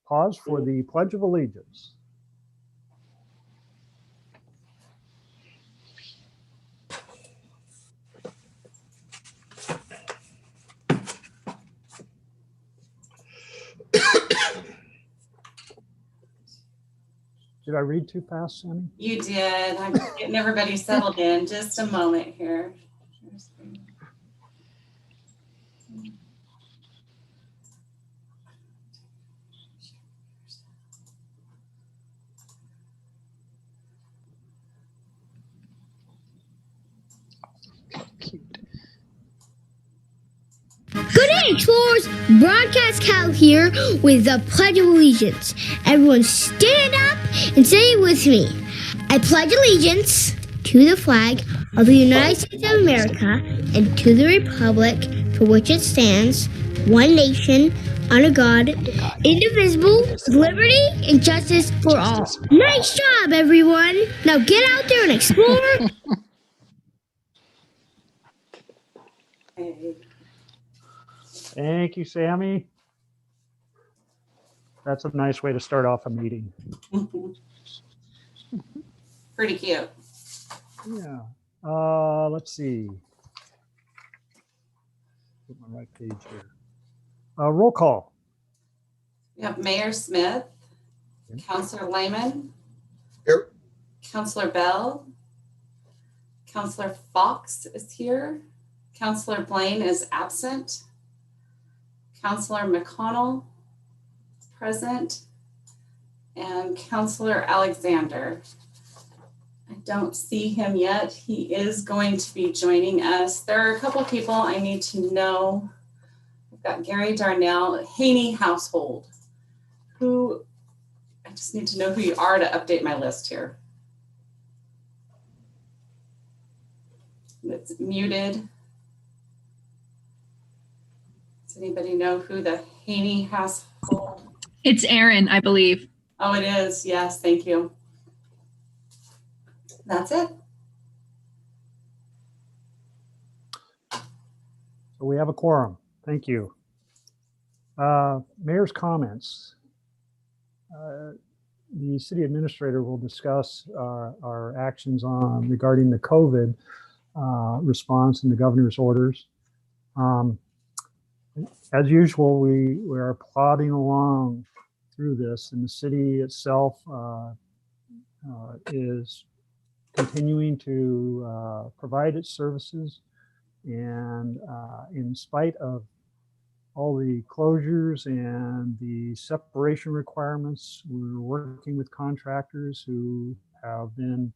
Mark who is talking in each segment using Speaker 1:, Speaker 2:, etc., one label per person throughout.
Speaker 1: Pause for the Pledge of Allegiance. Did I read too fast, Sammy?
Speaker 2: You did. I'm getting everybody settled in. Just a moment here.
Speaker 3: Good day, explorers! Broadcast Cal here with the Pledge of Allegiance. Everyone stand up and say it with me. I pledge allegiance to the flag of the United States of America and to the republic for which it stands, one nation, under God, indivisible, with liberty and justice for all. Nice job, everyone! Now get out there and explore.
Speaker 1: Thank you, Sammy. That's a nice way to start off a meeting.
Speaker 2: Pretty cute.
Speaker 1: Yeah. Let's see. Put my right page here. Roll call.
Speaker 2: We have Mayor Smith, Councilor Lehman,
Speaker 4: Here.
Speaker 2: Councilor Bell, Councilor Fox is here, Councilor Blaine is absent, Councilor McConnell present, and Councilor Alexander. I don't see him yet. He is going to be joining us. There are a couple of people I need to know. I've got Gary Darnell, Haney household, who I just need to know who you are to update my list here. It's muted. Does anybody know who the Haney household?
Speaker 5: It's Aaron, I believe.
Speaker 2: Oh, it is. Yes, thank you. That's it.
Speaker 1: So we have a quorum. Thank you. Mayor's comments. The city administrator will discuss our actions regarding the COVID response and the governor's orders. As usual, we are plodding along through this, and the city itself is continuing to provide its services. And in spite of all the closures and the separation requirements, we're working with contractors who have been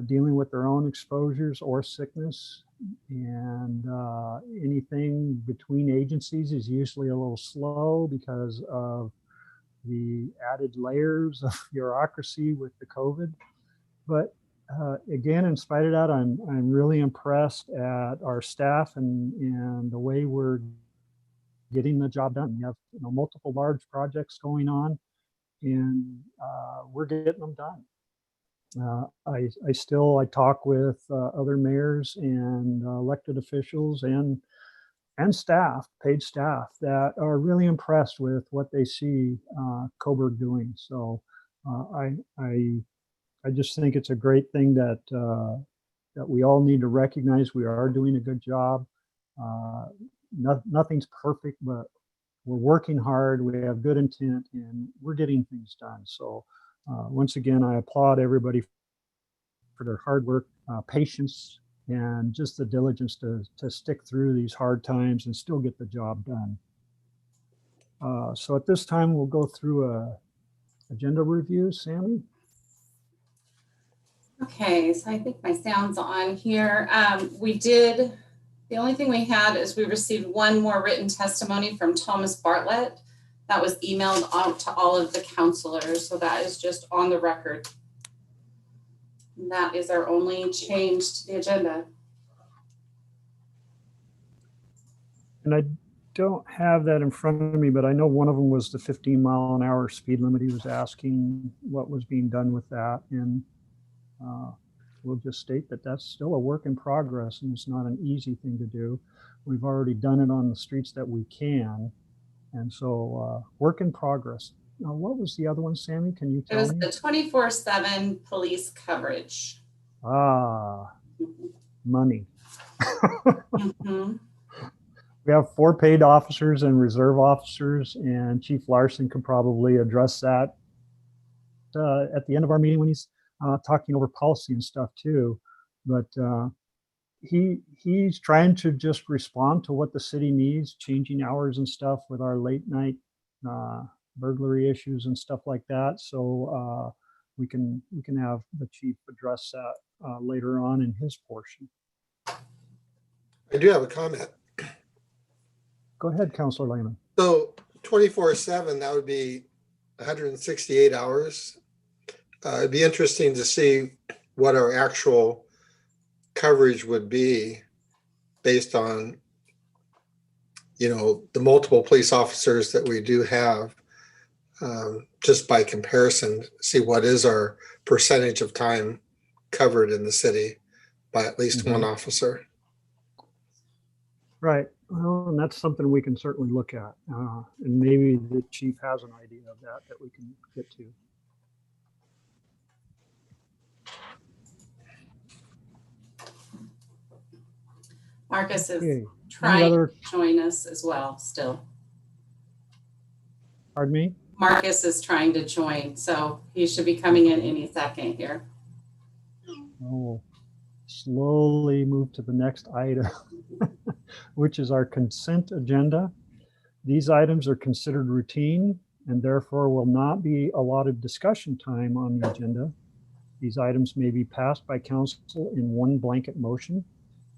Speaker 1: dealing with their own exposures or sickness. And anything between agencies is usually a little slow because of the added layers of bureaucracy with the COVID. But again, in spite of that, I'm really impressed at our staff and the way we're getting the job done. We have multiple large projects going on, and we're getting them done. I talk with other mayors and elected officials and staff, paid staff, that are really impressed with what they see Coburg doing. So I just think it's a great thing that that we all need to recognize we are doing a good job. Nothing's perfect, but we're working hard. We have good intent, and we're getting things done. So once again, I applaud everybody for their hard work, patience, and just the diligence to stick through these hard times and still get the job done. So at this time, we'll go through a agenda review. Sammy?
Speaker 2: Okay, so I think my sound's on here. The only thing we had is we received one more written testimony from Thomas Bartlett that was emailed out to all of the counselors. So that is just on the record. And that is our only change to the agenda.
Speaker 1: And I don't have that in front of me, but I know one of them was the 15-mile-an-hour speed limit. He was asking what was being done with that. And we'll just state that that's still a work in progress, and it's not an easy thing to do. We've already done it on the streets that we can, And so work in progress. Now, what was the other one, Sammy? Can you
Speaker 2: It
Speaker 1: tell
Speaker 2: was
Speaker 1: me?
Speaker 2: the 24/7 police coverage.
Speaker 1: Ah, money.
Speaker 2: Mhm.
Speaker 1: We have 4 paid officers and reserve officers, and Chief Larson could probably address that at the end of our meeting when he's talking over policy and stuff too. But he's trying to just respond to what the city needs, changing hours and stuff with our late night burglary issues and stuff like that. So we can have the chief address that later on in his portion.
Speaker 4: I do have a comment.
Speaker 1: Go ahead, Councilor Lehman.
Speaker 4: So 24/7, that would be 168 hours. It'd be interesting to see what our actual coverage would be based on, the multiple police officers that we do have. Just by comparison, see what is our percentage of time covered in the city by at least one officer.
Speaker 1: Right. Well, and that's something we can certainly look at. And maybe the chief has an idea of that we can get to.
Speaker 2: Marcus is
Speaker 1: Okay.
Speaker 2: trying to join us as well still.
Speaker 1: Pardon me?
Speaker 2: Marcus is trying to join, so he should be coming in any second here.
Speaker 1: Oh, slowly move to the next item, which is our consent agenda. These items are considered routine and therefore will not be allotted discussion time on the agenda. These items may be passed by council in one blanket motion.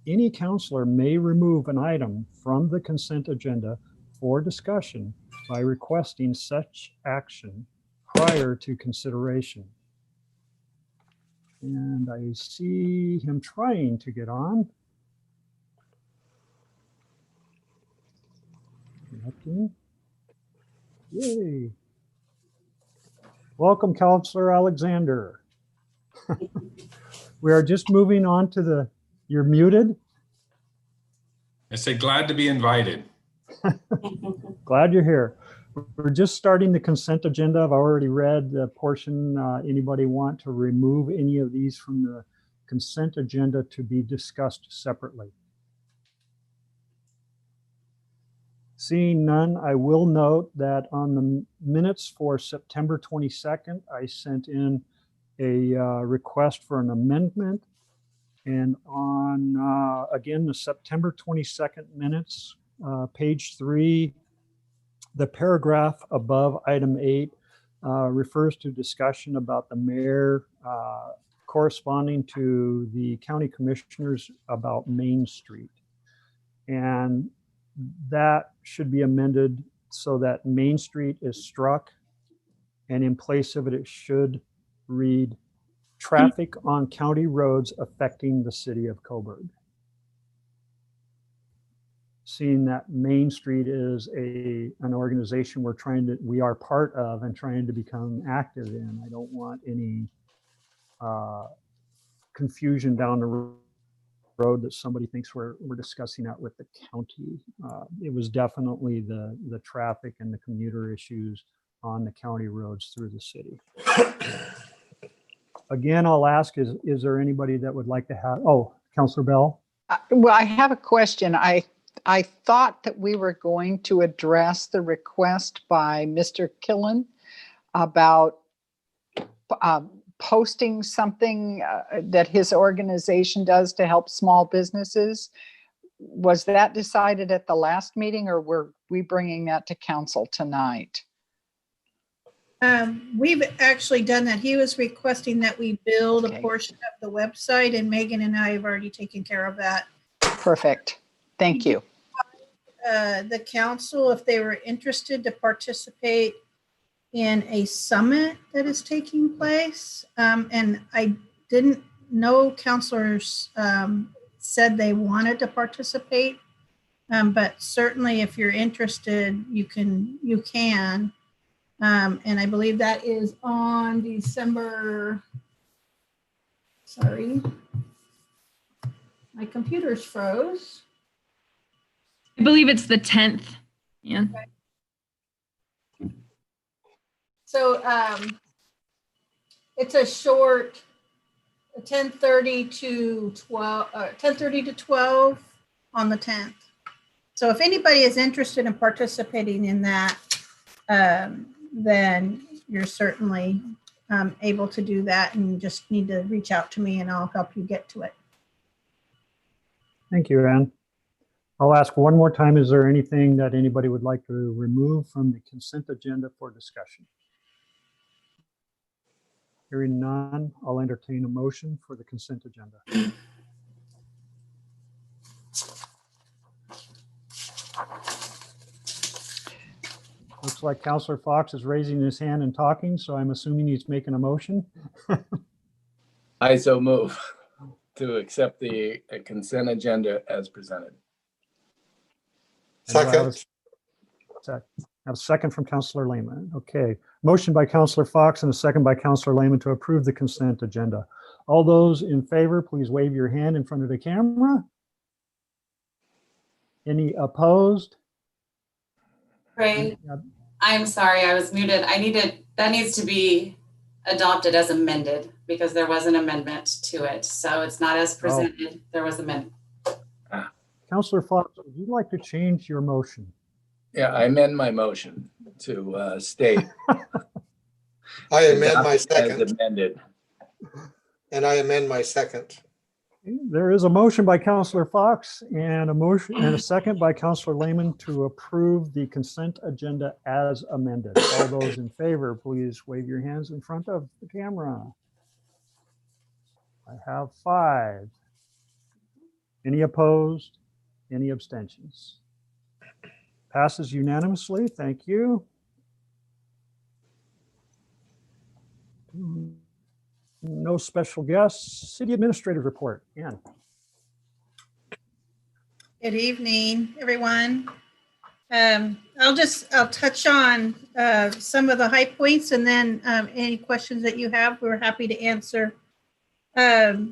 Speaker 1: Any councilor may remove an item from the consent agenda for discussion by requesting such action prior to consideration. And I see him trying to get on. Connecting. Yay. Welcome, Councilor Alexander. We are just moving on to you're muted.
Speaker 6: I said, glad to be invited.
Speaker 1: Glad you're here. We're just starting the consent agenda. I've already read the portion. Anybody want to remove any of these from the consent agenda to be discussed separately? Seeing none, I will note that on the minutes for September 22nd, I sent in a request for an amendment. And on, again, the September 22nd minutes, page 3, the paragraph above item 8 refers to discussion about the mayor corresponding to the county commissioners about Main Street. And that should be amended so that Main Street is struck, and in place of it, it should read traffic on county roads affecting the city of Coburg. Seeing that Main Street is an organization we are part of and trying to become active in. I don't want any confusion down the road that somebody thinks we're discussing that with the county. It was definitely the traffic and the commuter issues on the county roads through the city. Again, I'll ask, is there anybody that would like to have, Councilor Bell?
Speaker 7: Well, I have a question. I thought that we were going to address the request by Mr. Killen about posting something that his organization does to help small businesses. Was that decided at the last meeting, or were we bringing that to council tonight?
Speaker 8: We've actually done that. He was requesting that we build a portion of the website, and Megan and I have already taken care of that.
Speaker 7: Perfect. Thank you.
Speaker 8: The council, if they were interested to participate in a summit that is taking place, and I didn't know councilors said they wanted to participate, but certainly if you're interested, you can. And I believe that is on December, sorry, my computer's froze.
Speaker 5: I believe it's the 10th. Yeah.
Speaker 8: So it's a short 10:30 to 12, 10:30 to 12 on the 10th. So if anybody is interested in participating in that, then you're certainly able to do that, and just need to reach out to me and I'll help you get to it.
Speaker 1: Thank you, Ann. I'll ask one more time, is there anything that anybody would like to remove from the consent agenda for discussion? Hearing none, I'll entertain a motion for the consent agenda. Looks like Counselor Fox is raising his hand and talking, so I'm assuming he's making a motion.
Speaker 9: I so move to accept the consent agenda as presented.
Speaker 1: And do I have
Speaker 4: Second.
Speaker 1: a second from Counselor Lehman. Okay, motion by Counselor Fox and a second by Counselor Lehman to approve the consent agenda. All those in favor, please wave your hand in front of the camera. Any opposed?
Speaker 2: Craig, I'm sorry, I was muted. That needs to be adopted as amended because there was an amendment to it. So it's not as presented. There was amendment.
Speaker 1: Counselor Fox, would you like to change your motion?
Speaker 9: Yeah, I amend my motion to state.
Speaker 4: I amend my
Speaker 9: As
Speaker 4: second,
Speaker 9: amended.
Speaker 4: and I amend my second.
Speaker 1: There is a motion by Counselor Fox and a second by Counselor Lehman to approve the consent agenda as amended. All those in favor, please wave your hands in front of the camera. I have 5. Any opposed? Any abstentions? Passes unanimously. Thank you. No special guests. City Administrative report. Ann.
Speaker 8: Good evening, everyone. I'll touch on some of the high points, and then any questions that you have, we're happy to answer. I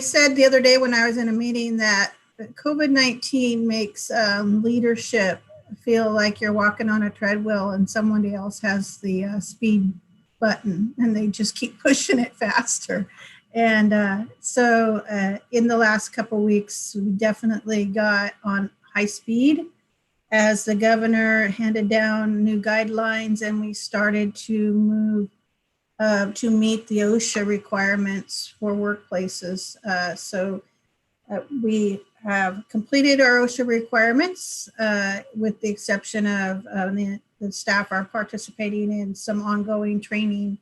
Speaker 8: said the other day when I was in a meeting that COVID-19 makes leadership feel like you're walking on a treadmill and somebody else has the speed button and they just keep pushing it faster. And so in the last couple of weeks, we definitely got on high speed as the governor handed down new guidelines and we started to move to meet the OSHA requirements for workplaces. So we have completed our OSHA requirements with the exception of the staff are participating in some ongoing training.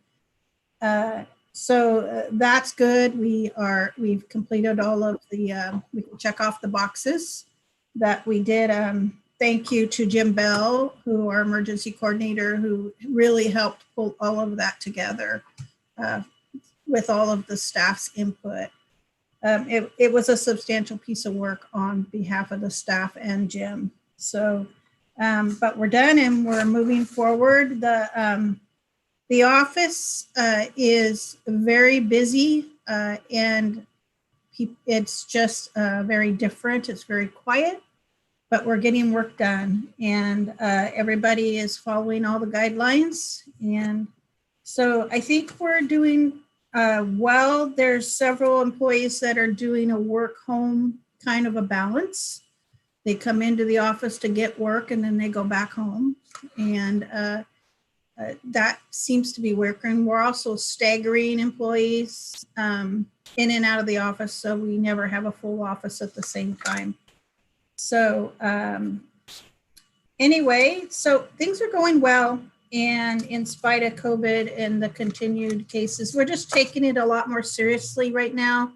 Speaker 8: So that's good. We've completed all of the, we can check off the boxes that we did. Thank you to Jim Bell, who our emergency coordinator, who really helped pull all of that together with all of the staff's input. It was a substantial piece of work on behalf of the staff and Jim. So, but we're done and we're moving forward. The office is very busy and it's just very different. It's very quiet, but we're getting work done and everybody is following all the guidelines. And so I think we're doing well. There's several employees that are doing a work home kind of a balance. They come into the office to get work and then they go back home. And that seems to be working. We're also staggering employees in and out of the office, so we never have a full office at the same time. So anyway, so things are going well. And in spite of COVID and the continued cases, we're just taking it a lot more seriously right now.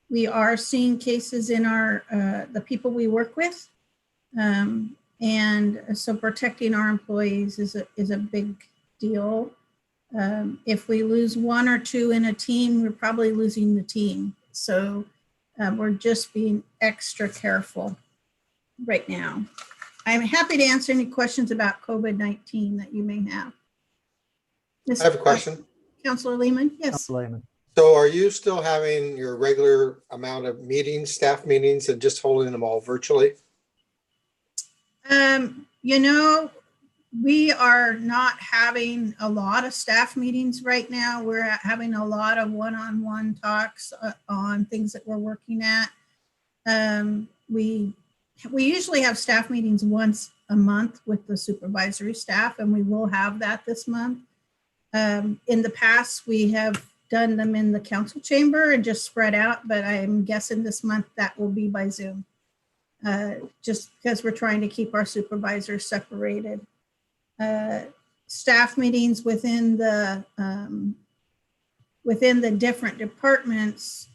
Speaker 8: We are seeing cases in our the people we work with. And so protecting our employees is a big deal. If we lose 1 or 2 in a team, we're probably losing the team. So we're just being extra careful right now. I'm happy to answer any questions about COVID-19 that you may have.
Speaker 4: I have a question.
Speaker 8: Councilor Lehman, yes.
Speaker 1: Counselor Lehman.
Speaker 4: So are you still having your regular amount of meetings, staff meetings, and just holding them all virtually?
Speaker 8: You know, we are not having a lot of staff meetings right now. We're having a lot of one-on-one talks on things that we're working at. We usually have staff meetings once a month with the supervisory staff, and we will have that this month. In the past, we have done them in the council chamber and just spread out, but I'm guessing this month that will be by Zoom. Just because we're trying to keep our supervisors separated. Staff meetings within the different departments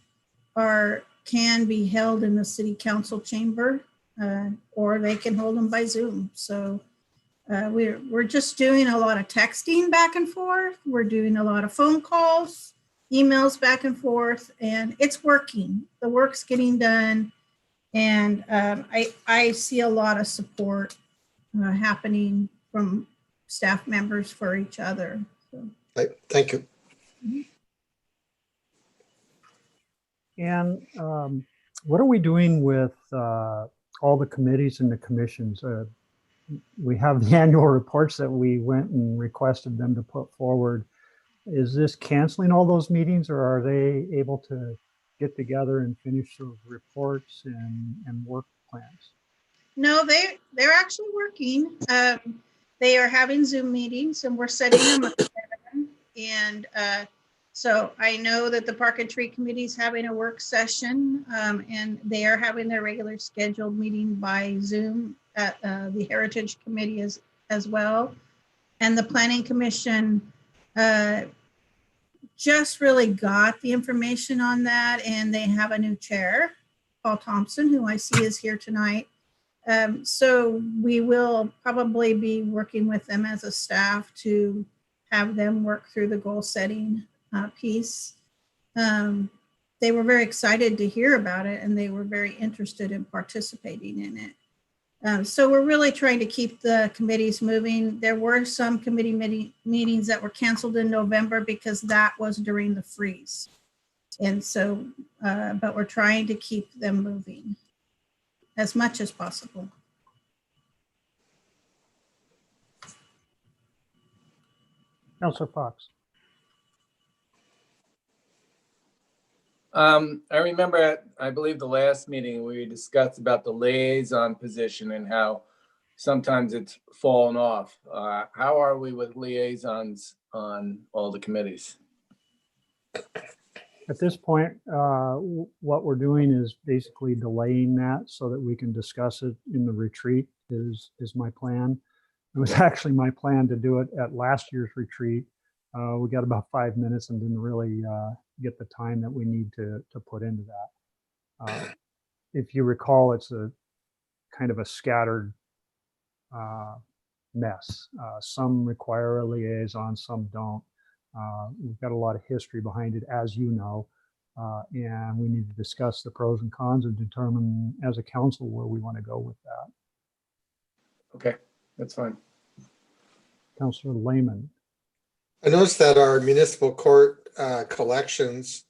Speaker 8: can be held in the city council chamber, or they can hold them by Zoom. So we're just doing a lot of texting back and forth. We're doing a lot of phone calls, emails back and forth, and it's working. The work's getting done. And I see a lot of support happening from staff members for each other. So.
Speaker 4: Thank you.
Speaker 1: And what are we doing with all the committees and the commissions? We have the annual reports that we went and requested them to put forward. Is this canceling all those meetings, or are they able to get together and finish those reports and work plans?
Speaker 8: No, they're actually working. They are having Zoom meetings, and we're setting them up. And so I know that the Park and Tree Committee is having a work session, and they are having their regular scheduled meeting by Zoom at the Heritage Committee as well. And the Planning Commission just really got the information on that, and they have a new chair, Paul Thompson, who I see is here tonight. So we will probably be working with them as a staff to have them work through the goal setting piece. They were very excited to hear about it, and they were very interested in participating in it. So we're really trying to keep the committees moving. There were some committee meetings that were canceled in November because that was during the freeze. And so, but we're trying to keep them moving as much as possible.
Speaker 1: Councilor Fox.
Speaker 9: I remember, I believe the last meeting we discussed about the liaison position and how sometimes it's fallen off. How are we with liaisons on all the committees?
Speaker 1: At this point, what we're doing is basically delaying that so that we can discuss it in the retreat is my plan. It was actually my plan to do it at last year's retreat. We got about 5 minutes and didn't really get the time that we need to put into that. If you recall, it's a kind of a scattered mess. Some require a liaison, some don't. We've got a lot of history behind it, as you know, and we need to discuss the pros and cons and determine as a council where we want to go with that.
Speaker 9: Okay, that's fine.
Speaker 1: Councilor Lehman.
Speaker 4: I noticed that our municipal court collections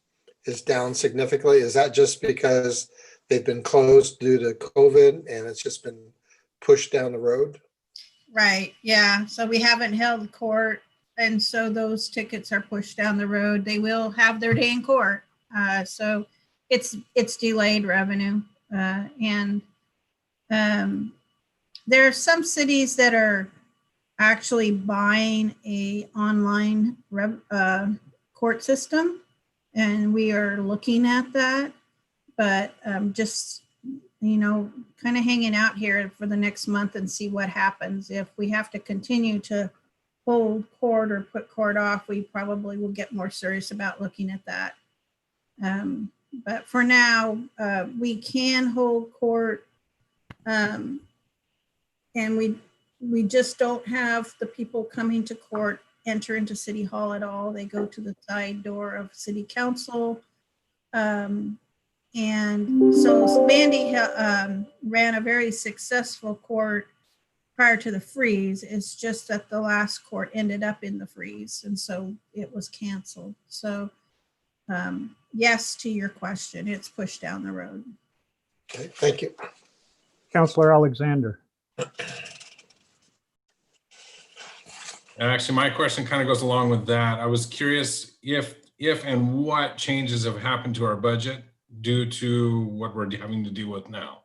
Speaker 4: is down significantly. Is that just because they've been closed due to COVID and it's just been pushed down the road?
Speaker 8: Right, yeah. So we haven't held court, and so those tickets are pushed down the road. They will have their day in court. So it's delayed revenue. And there are some cities that are actually buying a online court system, and we are looking at that, but just, you know, kind of hanging out here for the next month and see what happens. If we have to continue to hold court or put court off, we probably will get more serious about looking at that. But for now, we can hold court, and we just don't have the people coming to court enter into City Hall at all. They go to the side door of City Council. And so Mandy ran a very successful court prior to the freeze. It's just that the last court ended up in the freeze, and so it was canceled. So yes, to your question, it's pushed down the road.
Speaker 4: Okay, thank you.
Speaker 1: Councilor Alexander.
Speaker 6: And actually, my question kind of goes along with that. I was curious if and what changes have happened to our budget due to what we're having to deal with now.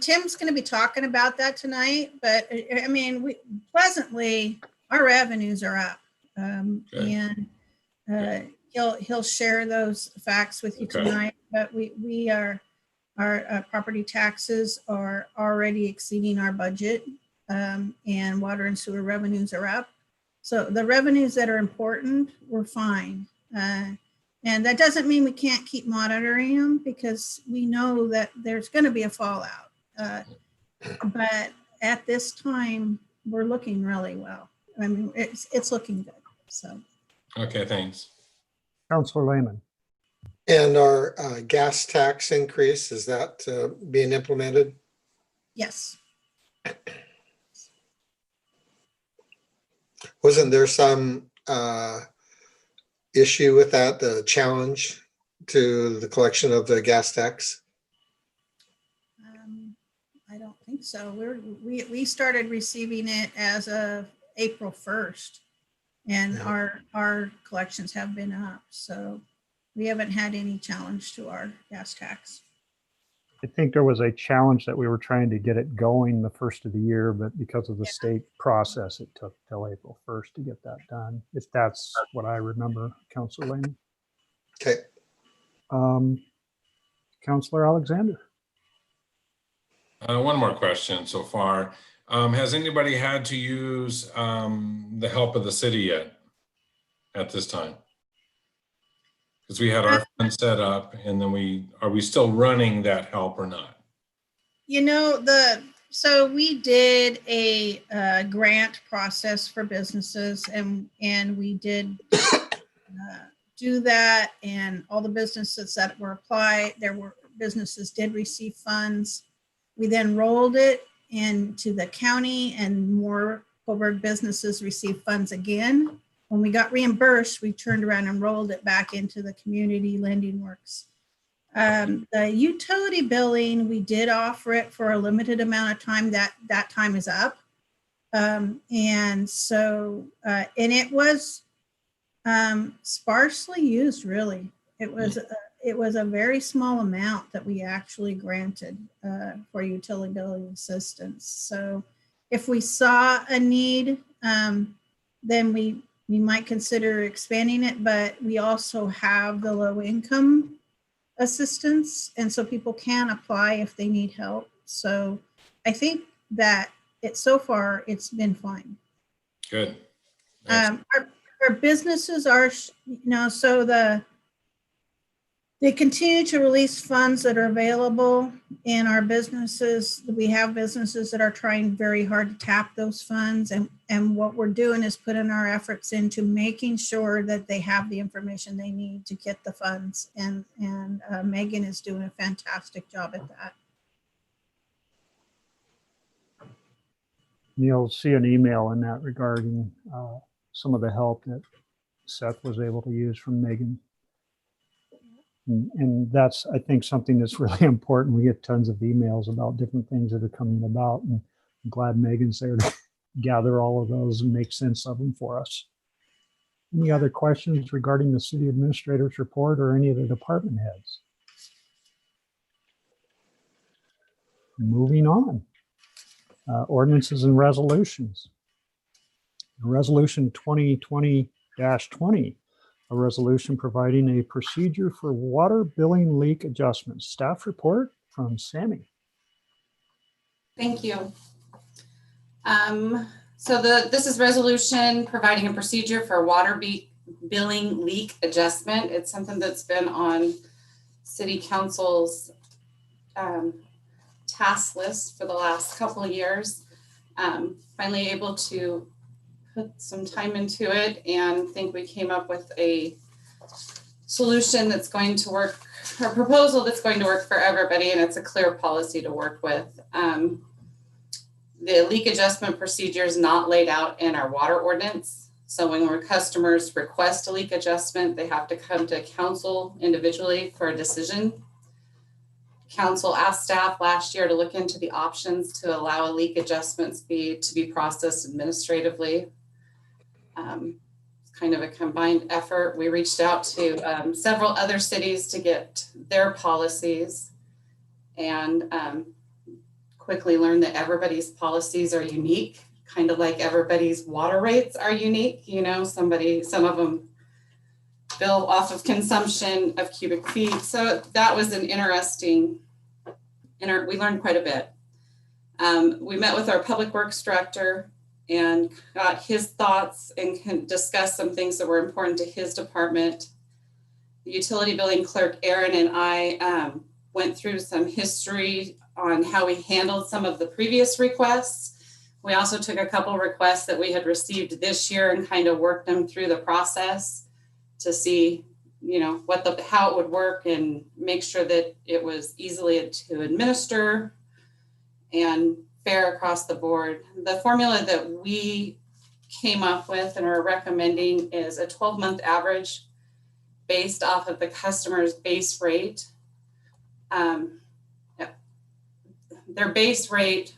Speaker 8: Tim's going to be talking about that tonight, but I mean, pleasantly, our revenues are up.
Speaker 6: Okay.
Speaker 8: And he'll share those facts with you
Speaker 6: Okay.
Speaker 8: tonight, but our property taxes are already exceeding our budget, and water and sewer revenues are up. So the revenues that are important, we're fine. And that doesn't mean we can't keep monitoring them, because we know that there's going to be a fallout. But at this time, we're looking really well. I mean, it's looking good. So.
Speaker 6: Okay, thanks.
Speaker 1: Councilor Lehman.
Speaker 4: And our gas tax increase, is that being implemented?
Speaker 8: Yes.
Speaker 4: Wasn't there some issue with that, the challenge to the collection of the gas tax?
Speaker 8: I don't think so. We started receiving it as of April 1st, and our collections have been up. So we haven't had any challenge to our gas tax.
Speaker 1: I think there was a challenge that we were trying to get it going the first of the year, but because of the state process, it took till April 1st to get that done. If that's what I remember, Councilor Lehman.
Speaker 4: Okay.
Speaker 1: Councilor Alexander.
Speaker 6: One more question so far. Has anybody had to use the help of the city yet at this time? Because we had our fund set up, and then are we still running that help or not?
Speaker 8: You know, so we did a grant process for businesses, and we did do that, and all the businesses that were applied, businesses did receive funds. We then rolled it into the county, and more Coburg businesses received funds again. When we got reimbursed, we turned around and rolled it back into the community lending works. The utility billing, we did offer it for a limited amount of time. That time is up. And so, and it was sparsely used, really. It was a very small amount that we actually granted for utility billing assistance. So if we saw a need, then we might consider expanding it, but we also have the low income assistance, and so people can apply if they need help. So I think that so far it's been fine.
Speaker 6: Good.
Speaker 8: Our businesses are, so they continue to release funds that are available in our businesses. We have businesses that are trying very hard to tap those funds. And what we're doing is putting our efforts into making sure that they have the information they need to get the funds. And Megan is doing a fantastic job at that.
Speaker 1: You'll see an email in that regarding some of the help that Seth was able to use from Megan. And that's, I think, something that's really important. We get tons of emails about different things that are coming about, and I'm glad Megan's there to gather all of those and make sense of them for us. Any other questions regarding the city administrator's report or any of the department heads? Moving on. Ordinances and resolutions. Resolution 2020-20. A resolution providing a procedure for water billing leak adjustments. Staff report from Sammy.
Speaker 2: Thank you. So this is resolution providing a procedure for water billing leak adjustment. It's something that's been on City Council's task list for the last couple of years. Finally able to put some time into it and think we came up with a solution that's going to work, a proposal that's going to work for everybody, and it's a clear policy to work with. The leak adjustment procedure is not laid out in our water ordinance. So when our customers request a leak adjustment, they have to come to council individually for a decision. council asked staff last year to look into the options to allow a leak adjustment fee to be processed administratively. It's kind of a combined effort. We reached out to several other cities to get their policies, and quickly learned that everybody's policies are unique, kind of like everybody's water rates are unique. You know, some of them bill off of consumption of cubic feet. So that was an interesting, we learned quite a bit. We met with our public works director and got his thoughts and can discuss some things that were important to his department. The utility billing clerk, Aaron, and I went through some history on how we handled some of the previous requests. We also took a couple requests that we had received this year and kind of worked them through the process to see, you know, how it would work and make sure that it was easily to administer and fair across the board. The formula that we came up with and are recommending is a 12-month average based off of the customer's base rate. Their base rate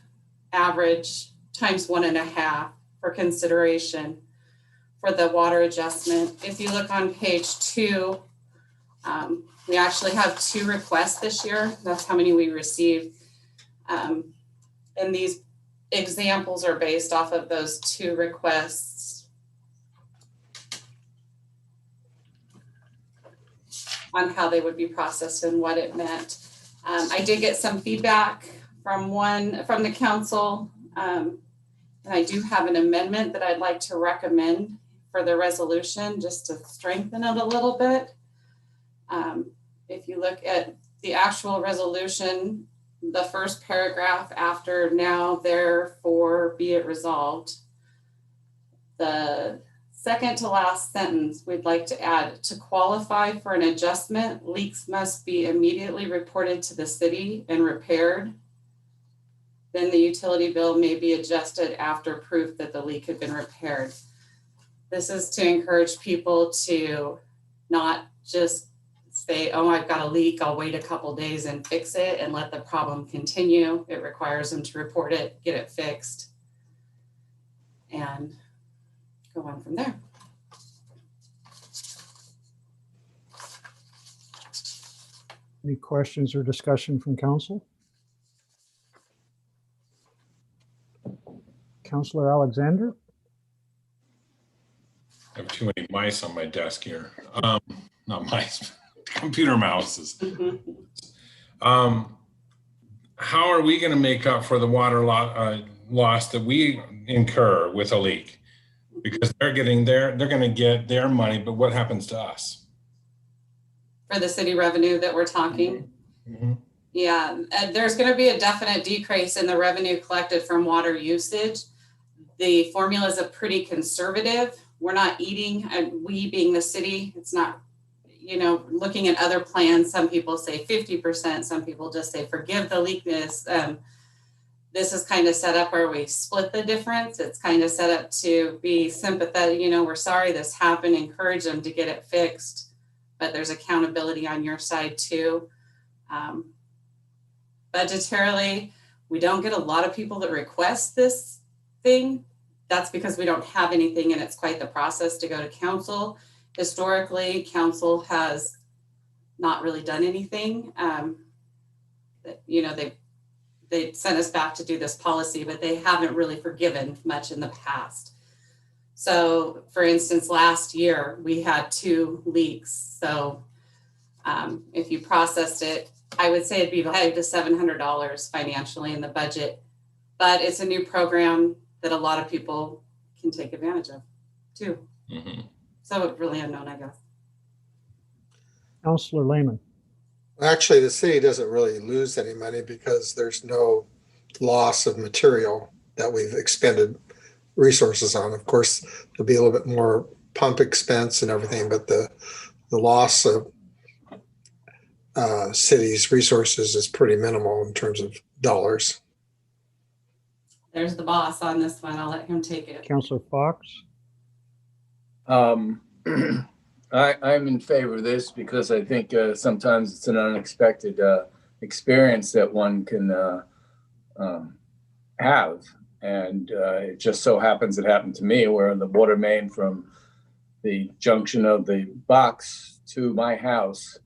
Speaker 2: average times 1.5 for consideration for the water adjustment. If you look on page 2, we actually have 2 requests this year. That's how many we received. And these examples are based off of those 2 requests on how they would be processed and what it meant. I did get some feedback from the council, and I do have an amendment that I'd like to recommend for the resolution just to strengthen it a little bit. If you look at the actual resolution, the first paragraph after "now therefore be it resolved," the second to last sentence, we'd like to add, "to qualify for an adjustment, leaks must be immediately reported to the city and repaired. Then the utility bill may be adjusted after proof that the leak had been repaired." This is to encourage people to not just say, "Oh, I've got a leak, I'll wait a couple days and fix it," and let the problem continue. It requires them to report it, get it fixed, and go on from there.
Speaker 1: Any questions or discussion from council? Councillor Alexander?
Speaker 6: I have too many mice on my desk here. Not mice, computer mouses. How are we going to make up for the water loss that we incur with a leak? Because they're going to get their money, but what happens to us?
Speaker 2: For the city revenue that we're talking.
Speaker 6: Mm-hmm.
Speaker 2: Yeah, there's going to be a definite decrease in the revenue collected from water usage. The formulas are pretty conservative. We're not eating, and we being the city, it's not, you know, looking at other plans, some people say 50%, some people just say forgive the leakness. This is kind of set up where we split the difference. It's kind of set up to be sympathetic, you know, we're sorry this happened, encourage them to get it fixed, but there's accountability on your side too. Budgetarily, we don't get a lot of people that request this thing. That's because we don't have anything, and it's quite the process to go to council. Historically, council has not really done anything. You know, they sent us back to do this policy, but they haven't really forgiven much in the past. So for instance, last year we had 2 leaks. So if you processed it, I would say it'd be $500 to $700 financially in the budget, but it's a new program that a lot of people can take advantage of too. Mm-hmm. So it's really unknown, I guess.
Speaker 1: Councillor Lehman.
Speaker 4: Actually, the city doesn't really lose any money because there's no loss of material that we've expended resources on. Of course, there'll be a little bit more pump expense and everything, but the loss of city's resources is pretty minimal in terms of dollars.
Speaker 2: There's the boss on this one. I'll let him take it.
Speaker 1: Councillor Fox.
Speaker 9: I'm in favor of this because I think sometimes it's an unexpected experience that one can have. And it just so happens it happened to me where the water main from the junction of the box to my house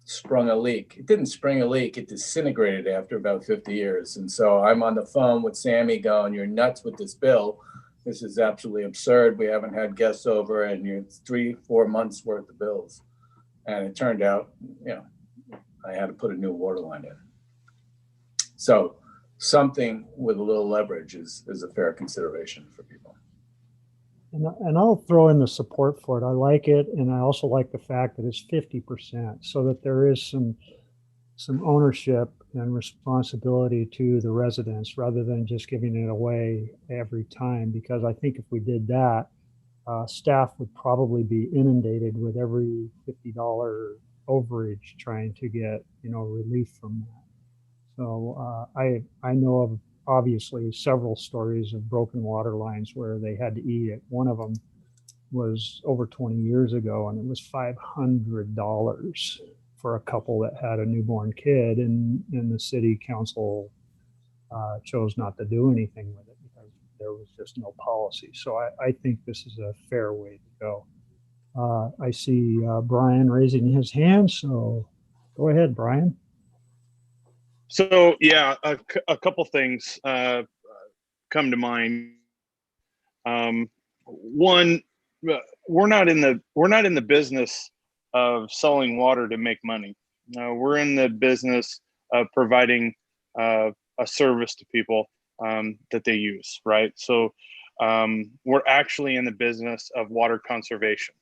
Speaker 9: sprung a leak. It didn't spring a leak, it disintegrated after about 50 years. And so I'm on the phone with Sammy going, "You're nuts with this bill. This is absolutely absurd. We haven't had guests over and you're 3-4 months worth of bills." And it turned out, I had to put a new water line in. So something with a little leverage is a fair consideration for people.
Speaker 1: And I'll throw in the support for it. I like it, and I also like the fact that it's 50%, so that there is some ownership and responsibility to the residents rather than just giving it away every time. Because I think if we did that, staff would probably be inundated with every $50 overage trying to get relief from that. So I know of obviously several stories of broken water lines where they had to eat it. One of them was over 20 years ago, and it was $500 for a couple that had a newborn kid, and the city council chose not to do anything with it because there was just no policy. So I think this is a fair way to go. I see Brian raising his hand, so go ahead, Brian.
Speaker 10: So yeah, a couple things come to mind. One, we're not in the business of selling water to make money. We're in the business of providing a service to people that they use, right? So we're actually in the business of water conservation.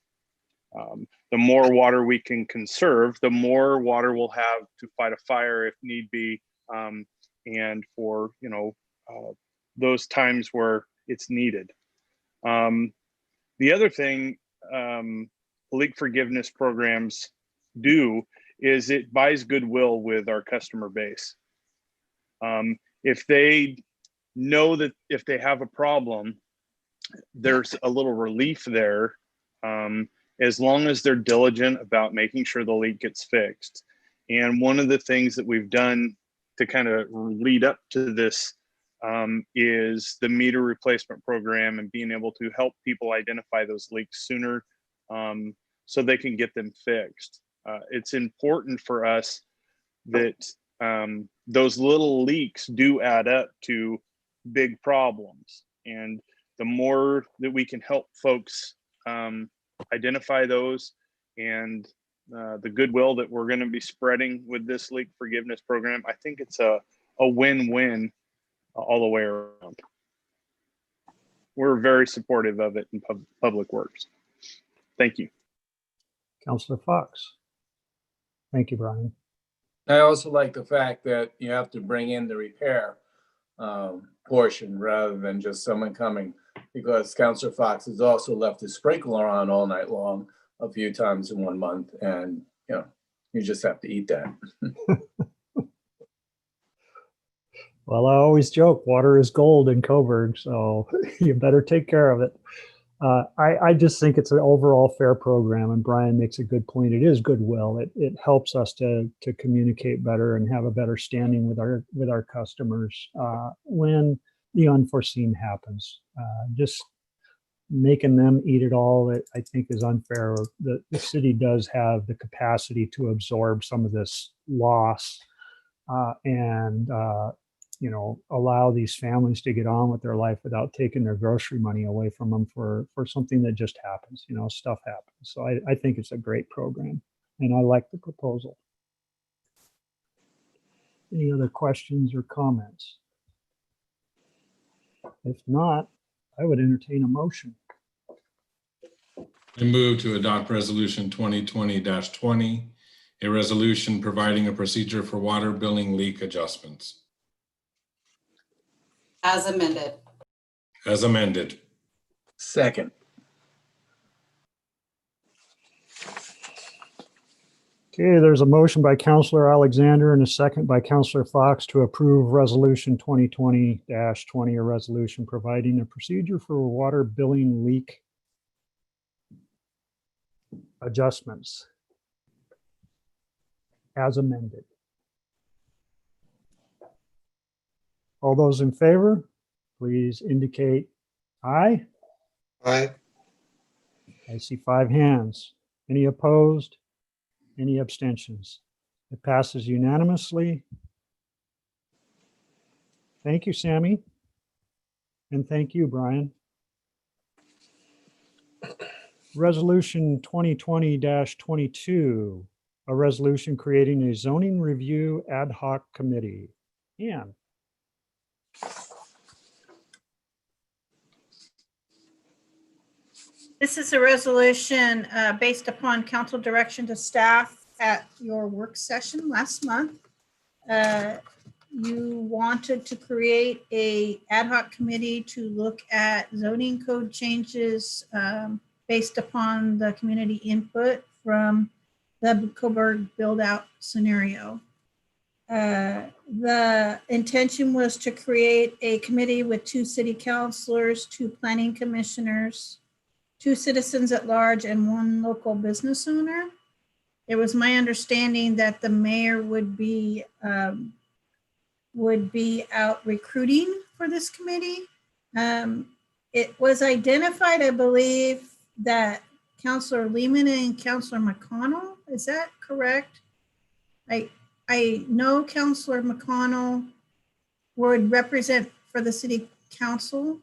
Speaker 10: The more water we can conserve, the more water we'll have to fight a fire if need be, and for those times where it's needed. The other thing leak forgiveness programs do is it buys goodwill with our customer base. If they know that if they have a problem, there's a little relief there, as long as they're diligent about making sure the leak gets fixed. And one of the things that we've done to kind of lead up to this is the meter replacement program and being able to help people identify those leaks sooner so they can get them fixed. It's important for us that those little leaks do add up to big problems. And the more that we can help folks identify those and the goodwill that we're going to be spreading with this leak forgiveness program, I think it's a win-win all the way around. We're very supportive of it in Public Works. Thank you.
Speaker 1: Councilor Fox. Thank you, Brian.
Speaker 9: I also like the fact that you have to bring in the repair portion rather than just someone coming, because Councilor Fox has also left his sprinkler on all night long a few times in 1 month, and you just have to eat that.
Speaker 1: Well, I always joke, water is gold in Coburg, so you better take care of it. I just think it's an overall fair program, and Brian makes a good point. It is goodwill. It helps us to communicate better and have a better standing with our customers when the unforeseen happens. Just making them eat it all, I think, is unfair. The city does have the capacity to absorb some of this loss and allow these families to get on with their life without taking their grocery money away from them for something that just happens. Stuff happens. So I think it's a great program, and I like the proposal. Any other questions or comments? If not, I would entertain a motion.
Speaker 6: I move to adopt resolution 2020-20, a resolution providing a procedure for water billing leak adjustments.
Speaker 2: As amended.
Speaker 6: As amended.
Speaker 9: Second.
Speaker 1: Okay, there's a motion by Councilor Alexander and a second by Councilor Fox to approve resolution 2020-20, a resolution providing a procedure for water billing leak adjustments as amended. All those in favor, please indicate aye.
Speaker 4: Aye.
Speaker 1: I see 5 hands. Any opposed? Any abstentions? It passes unanimously. Thank you, Sammy. And thank you, Brian. Resolution 2020-22, a resolution creating a zoning review ad hoc committee. Ann.
Speaker 8: This is a resolution based upon council direction to staff at your work session last month. You wanted to create a ad hoc committee to look at zoning code changes based upon the community input from the Coburg build out scenario. The intention was to create a committee with 2 city councilors, 2 planning commissioners, 2 citizens at large, and 1 local business owner. It was my understanding that the mayor would be out recruiting for this committee. It was identified, I believe, that Councilor Lehman and Councilor McConnell, is that correct? I know Councilor McConnell would represent for the city council.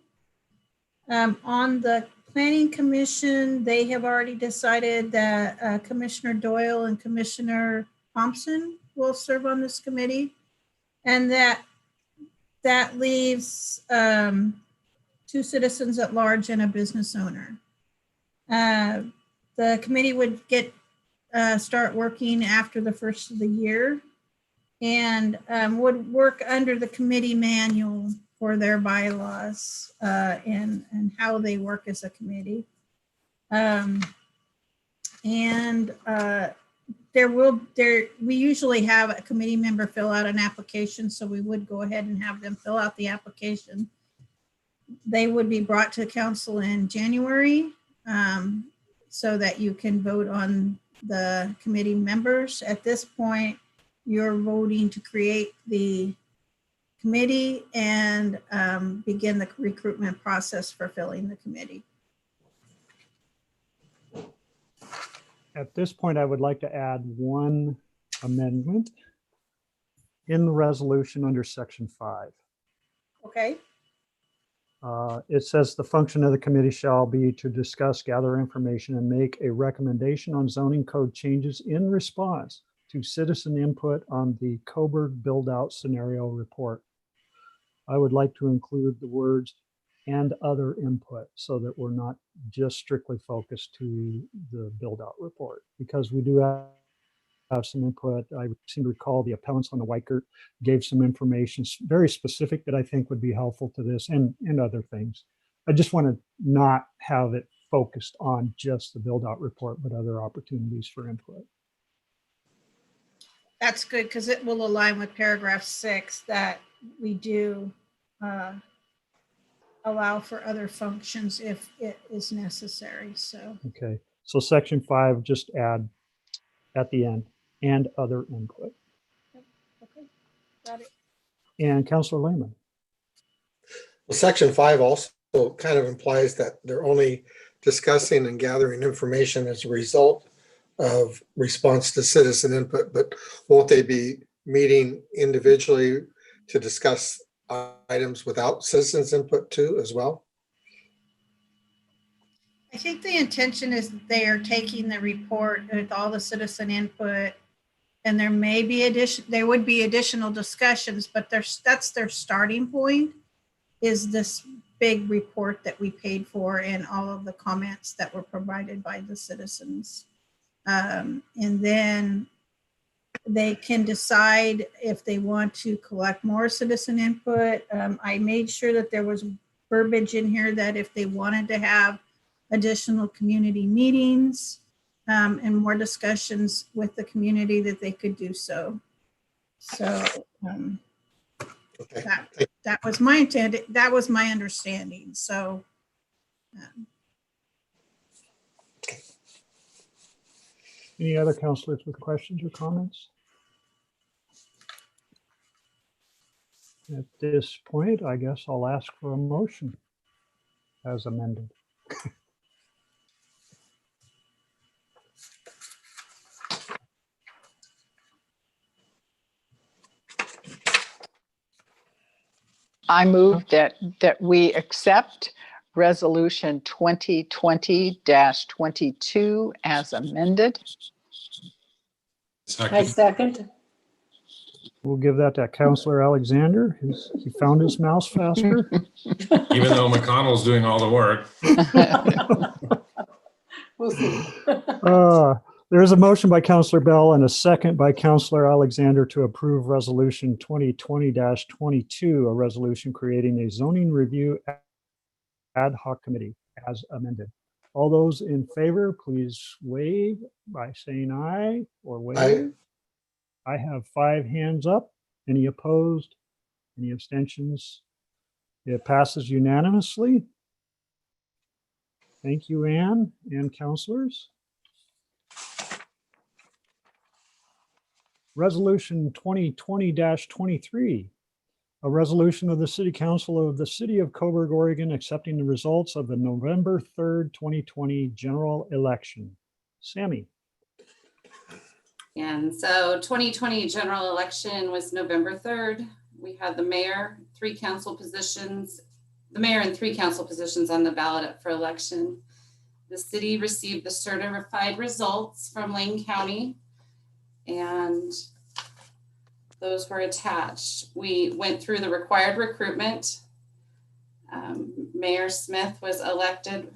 Speaker 8: On the planning commission, they have already decided that Commissioner Doyle and Commissioner Thompson will serve on this committee. And that leaves 2 citizens at large and a business owner. The committee would start working after the first of the year and would work under the committee manual for their bylaws and how they work as a committee. We usually have a committee member fill out an application, so we would go ahead and have them fill out the application. They would be brought to council in January so that you can vote on the committee members. At this point, you're voting to create the committee and begin the recruitment process for filling the committee.
Speaker 1: At this point, I would like to add 1 amendment in the resolution under section 5.
Speaker 8: Okay.
Speaker 1: It says the function of the committee shall be to discuss, gather information, and make a recommendation on zoning code changes in response to citizen input on the Coburg build-out scenario report. I would like to include the words and other input so that we're not just strictly focused to the build-out report, because we do have some input. I seem to recall the appellants on the Weichert gave some information very specific that I think would be helpful to this and other things. I just want to not have it focused on just the build-out report, but other opportunities for input.
Speaker 8: That's good because it will align with paragraph 6 that we do allow for other functions if it is necessary. So,
Speaker 1: okay. So section 5, just add at the end and other input.
Speaker 8: okay, got it.
Speaker 1: And Councilor Lehman.
Speaker 4: Well, section 5 also kind of implies that they're only discussing and gathering information as a result of response to citizen input, but won't they be meeting individually to discuss items without citizens input too as well?
Speaker 8: I think the intention is that they are taking the report with all the citizen input, and there may be there would be additional discussions, but that's their starting point, is this big report that we paid for and all of the comments that were provided by the citizens. And then they can decide if they want to collect more citizen input. I made sure that there was verbiage in here that if they wanted to have additional community meetings and more discussions with the community, that they could do so. So
Speaker 4: Okay.
Speaker 8: that was my intent. That was my understanding. So.
Speaker 1: Any other councilors with questions or comments? At this point, I guess I'll ask for a motion as amended.
Speaker 7: I move that we accept Resolution 2020-22 as amended.
Speaker 11: I second.
Speaker 1: We'll give that to Counselor Alexander. He found his mouse faster.
Speaker 6: Even though McConnell's doing all the work.
Speaker 11: We'll see.
Speaker 1: There is a motion by Counselor Bell and a second by Counselor Alexander to approve Resolution 2020-22, a resolution creating a zoning review ad hoc committee as amended. All those in favor, please wave by saying aye or wave.
Speaker 4: Aye.
Speaker 1: I have 5 hands up. Any opposed? Any abstentions? It passes unanimously. Thank you, Ann and counselors. Resolution 2020-23, a resolution of the City Council of the City of Coburg, Oregon, accepting the results of the November 3rd, 2020 general election. Sammy.
Speaker 2: And so 2020 general election was November 3rd. We had the mayor, 3 council positions, the mayor and 3 council positions on the ballot up for election. The city received the certified results from Lane County, and those were attached. We went through the required recruitment. Mayor Smith was elected.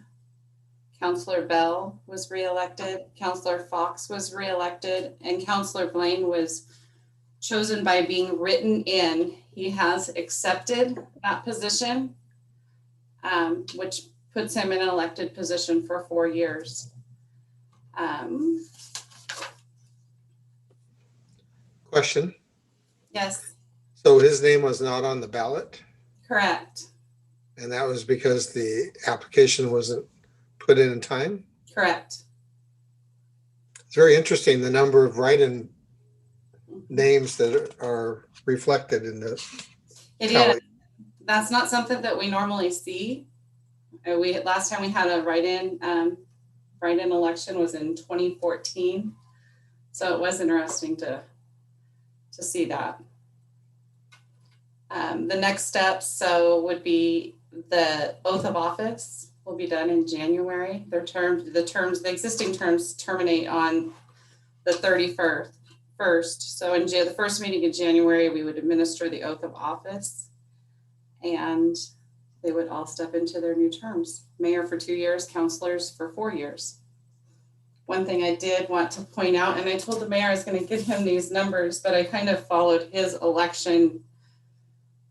Speaker 2: Councilor Bell was reelected. Councilor Fox was reelected, and Councilor Blaine was chosen by being written in. He has accepted that position, which puts him in an elected position for 4 years.
Speaker 4: Question.
Speaker 2: Yes,
Speaker 4: So his name was not on the ballot,
Speaker 2: correct,
Speaker 4: and that was because the application wasn't put in time?
Speaker 2: correct.
Speaker 4: It's very interesting, the number of write-in names that are reflected in the
Speaker 2: It
Speaker 4: tally.
Speaker 2: is. That's not something that we normally see. Last time we had a write-in election was in 2014. So it was interesting to see that. The next steps would be the oath of office will be done in January. The existing terms terminate on the 31st. So in the first meeting in January, we would administer the oath of office, and they would all step into their new terms. Mayor for 2 years, councilors for 4 years. One thing I did want to point out, and I told the mayor I was going to give him these numbers, but I kind of followed his election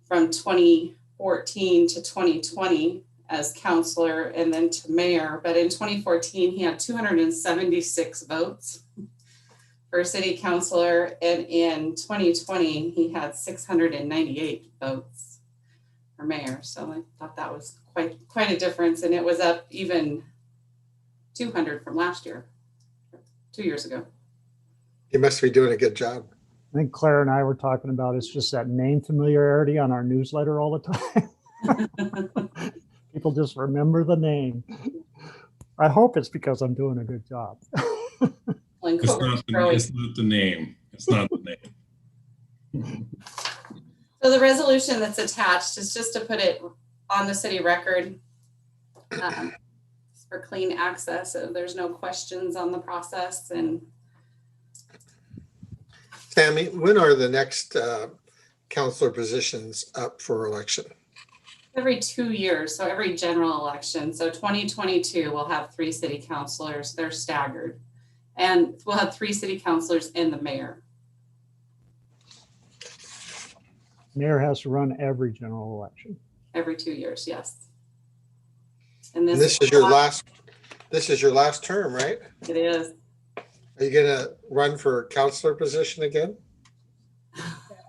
Speaker 2: from 2014 to 2020 as councilor and then to mayor. But in 2014, he had 276 votes for city councilor. And in 2020, he had 698 votes for mayor. So I thought that was quite a difference. And it was up even 200 from last year, 2 years ago.
Speaker 4: You must be doing a good job.
Speaker 1: I think Claire and I were talking about it's just that name familiarity on our newsletter all the time. People just remember the name. I hope it's because I'm doing a good job.
Speaker 6: It's not the name. It's not the name.
Speaker 2: So the resolution that's attached is just to put it on the city record for clean access. So there's no questions on the process. And
Speaker 4: Tammy, when are the next counselor positions up for election?
Speaker 2: every 2 years, so every general election. So 2022, we'll have 3 city councilors. They're staggered. And we'll have 3 city councilors and the mayor.
Speaker 1: Mayor has to run every general election.
Speaker 2: Every 2 years, yes. And
Speaker 4: And this is your last term, right?
Speaker 2: It is.
Speaker 4: Are you gonna run for counselor position again?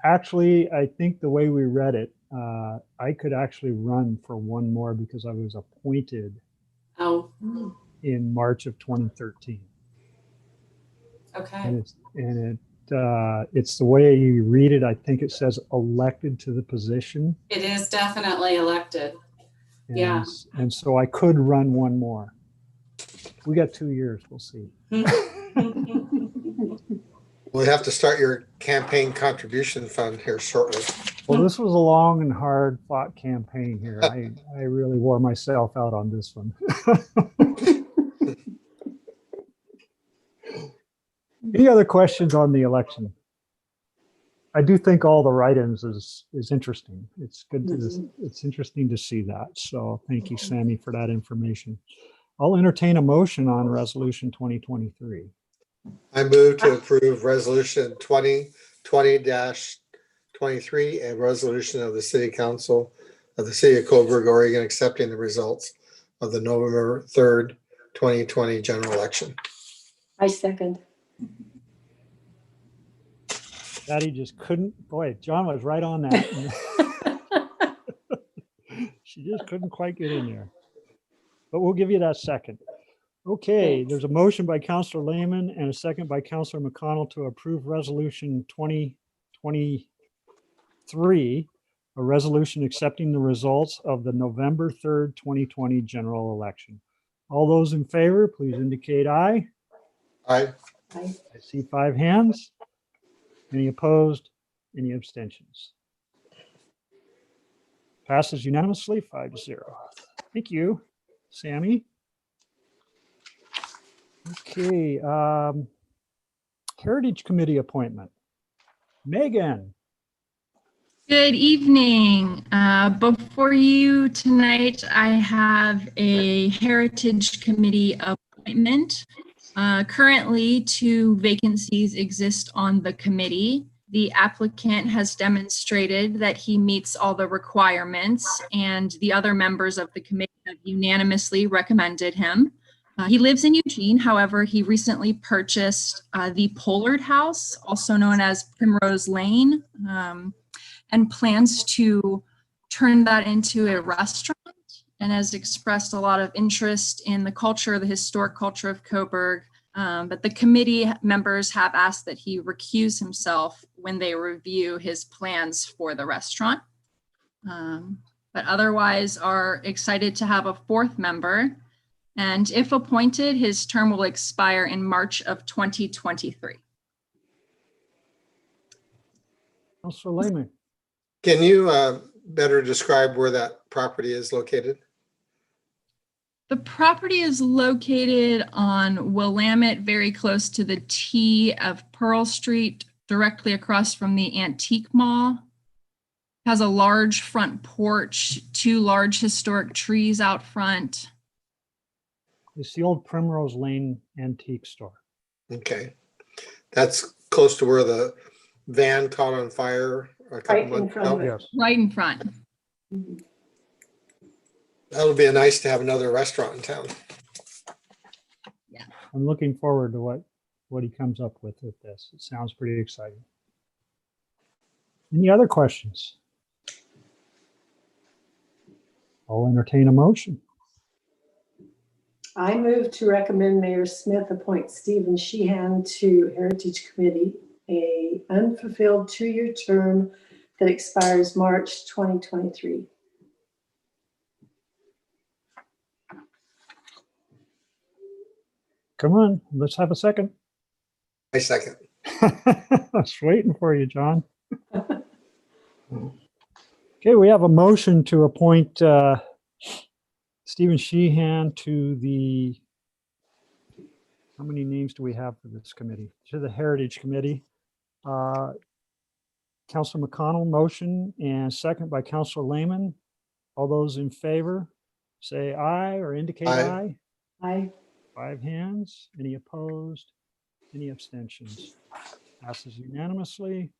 Speaker 1: Actually, I think the way we read it, I could actually run for one more because I was appointed in March of 2013.
Speaker 2: Okay.
Speaker 1: And it's the way you read it. I think it says elected to the position.
Speaker 2: It is definitely elected.
Speaker 1: And,
Speaker 2: Yeah.
Speaker 1: and so I could run one more. We got 2 years. We'll see.
Speaker 4: We'll have to start your campaign contribution fund here shortly.
Speaker 1: Well, this was a long and hard fought campaign here. I really wore myself out on this one. Any other questions on the election? I do think all the write-ins is interesting. It's good to, it's interesting to see that. So thank you, Sammy, for that information. I'll entertain a motion on resolution 2023.
Speaker 4: I move to approve resolution 2020-23 and resolution of the City Council of the City of Coburg, Oregon, accepting the results of the November 3rd, 2020 general election.
Speaker 11: I second.
Speaker 1: Patty just couldn't, boy, John was right on that. She just couldn't quite get in there. But we'll give you that second. Okay,
Speaker 11: Thanks.
Speaker 1: there's a motion by Councilor Lehman and a second by Councilor McConnell to approve resolution 2023, a resolution accepting the results of the November 3rd, 2020 general election. All those in favor, please indicate aye.
Speaker 4: Aye.
Speaker 11: Aye.
Speaker 1: I see 5 hands. Any opposed? Any abstentions? Passes unanimously, 5-0. Thank you, Sammy. Okay, Heritage Committee appointment. Megan.
Speaker 5: Good evening. Before you tonight, I have a Heritage Committee appointment. Currently, 2 vacancies exist on the committee. The applicant has demonstrated that he meets all the requirements, and the other members of the committee have unanimously recommended him. He lives in Eugene. However, he recently purchased the Pollard House, also known as Primrose Lane, and plans to turn that into a restaurant, and has expressed a lot of interest in the culture, the historic culture of Coburg. But the committee members have asked that he recuse himself when they review his plans for the restaurant. But otherwise are excited to have a 4th member. And if appointed, his term will expire in March of 2023.
Speaker 1: Councilor Lehman.
Speaker 4: Can you better describe where that property is located?
Speaker 5: The property is located on Willamette, very close to the T of Pearl Street, directly across from the Antique Mall. Has a large front porch, 2 large historic trees out front.
Speaker 1: It's the old Primrose Lane antique store.
Speaker 4: Okay. That's close to where the van caught on fire a couple
Speaker 11: Right in
Speaker 4: months
Speaker 11: front of
Speaker 4: ago.
Speaker 11: it.
Speaker 1: Yes.
Speaker 5: Right in front.
Speaker 4: That'll be nice to have another restaurant in town.
Speaker 1: I'm looking forward to what he comes up with this. It sounds pretty exciting. Any other questions? I'll entertain a motion.
Speaker 11: I move to recommend Mayor Smith appoint Stephen Sheehan to Heritage Committee, a unfulfilled 2-year term that expires March 2023.
Speaker 1: Come on, let's have a second.
Speaker 4: I second.
Speaker 1: I was waiting for you, John. Okay, we have a motion to appoint Stephen Sheehan to the, how many names do we have for this committee? To the Heritage Committee. Councilor McConnell, motion, and second by Councilor Lehman. All those in favor, say aye or indicate
Speaker 4: Aye.
Speaker 1: aye.
Speaker 11: Aye.
Speaker 1: 5 hands. Any opposed? Any abstentions? Passes unanimously.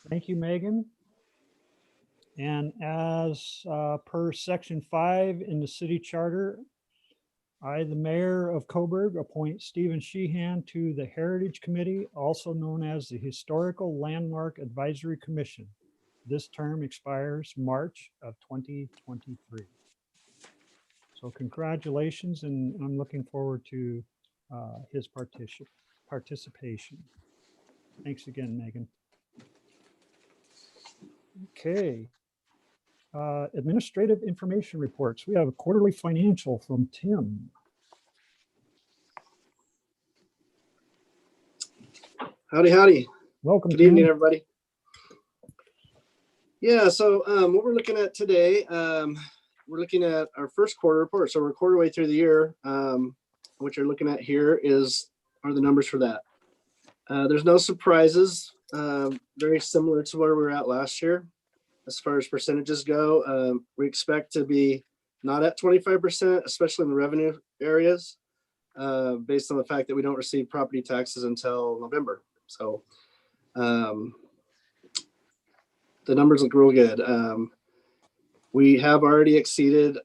Speaker 1: Thank you, Megan. And as per section 5 in the city charter, I, the mayor of Coburg, appoint Stephen Sheehan to the Heritage Committee, also known as the Historical Landmark Advisory Commission. This term expires March of 2023. So congratulations, and I'm looking forward to his participation. Thanks again, Megan. Okay. Administrative information reports. We have a quarterly financial from Tim.
Speaker 12: Howdy, howdy.
Speaker 1: Welcome,
Speaker 12: Good evening,
Speaker 1: Tim.
Speaker 12: everybody. Yeah, so what we're looking at today, we're looking at our first quarter report. So we're a quarter way through the year. What you're looking at here are the numbers for that. There's no surprises. Very similar to where we were at last year. As far as percentages go, we expect to be not at 25%, especially in the revenue areas, based on the fact that we don't receive property taxes until November. So the numbers look real good. We have already exceeded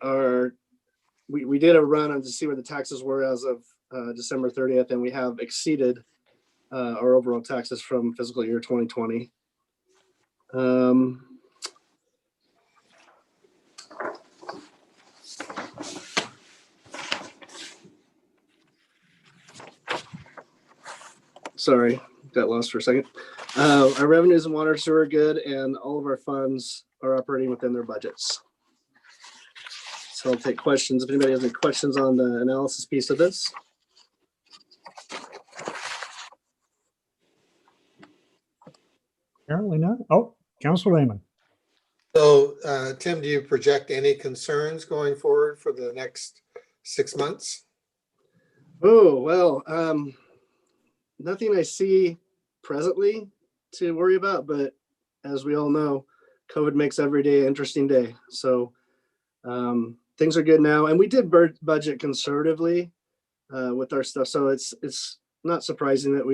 Speaker 12: we did a run to see where the taxes were as of December 30th, and we have exceeded our overall taxes from fiscal year 2020. Sorry, got lost for a second. Our revenues and water sewer are good, and all of our funds are operating within their budgets. So I'll take questions if anybody has any questions on the analysis piece of this.
Speaker 1: Apparently not. Oh, Councilor Lehman.
Speaker 4: So, Tim, do you project any concerns going forward for the next 6 months?
Speaker 12: Oh, well, nothing I see presently to worry about, but as we all know, COVID makes every day an interesting day. So things are good now, and we did budget conservatively with our stuff. So it's not surprising that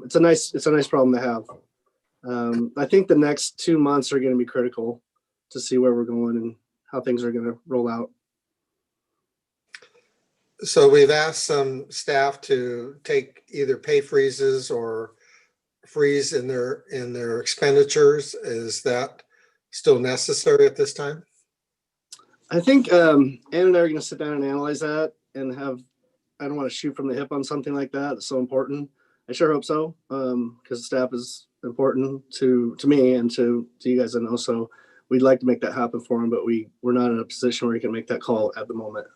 Speaker 12: it's a nice problem to have. I think the next 2 months are going to be critical to see where we're going and how things are going to roll out.
Speaker 4: So we've asked some staff to take either pay freezes or freeze in their expenditures. Is that still necessary at this time?
Speaker 12: I think Ann and I are going to sit down and analyze that and I don't want to shoot from the hip on something like that. It's so important. I sure hope so, because staff is important to me and to you guys I know. So we'd like to make that happen for them, but we're not in a position where we can make that call at the moment.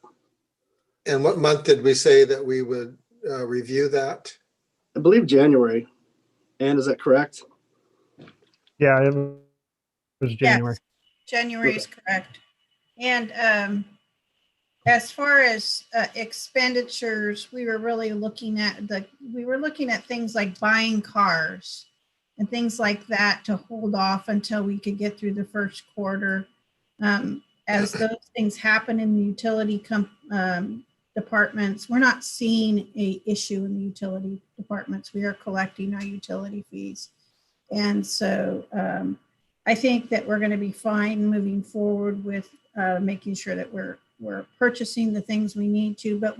Speaker 4: And what month did we say that we would review that?
Speaker 12: I believe January. Ann, is that correct?
Speaker 1: Yeah, it was January.
Speaker 8: Yes, January is correct. And as far as expenditures, we were really looking at things like buying cars and things like that to hold off until we could get through the first quarter. As those things happen in the utility departments, we're not seeing a issue in the utility departments. We are collecting our utility fees. And so I think that we're going to be fine moving forward with making sure that we're purchasing the things we need to, but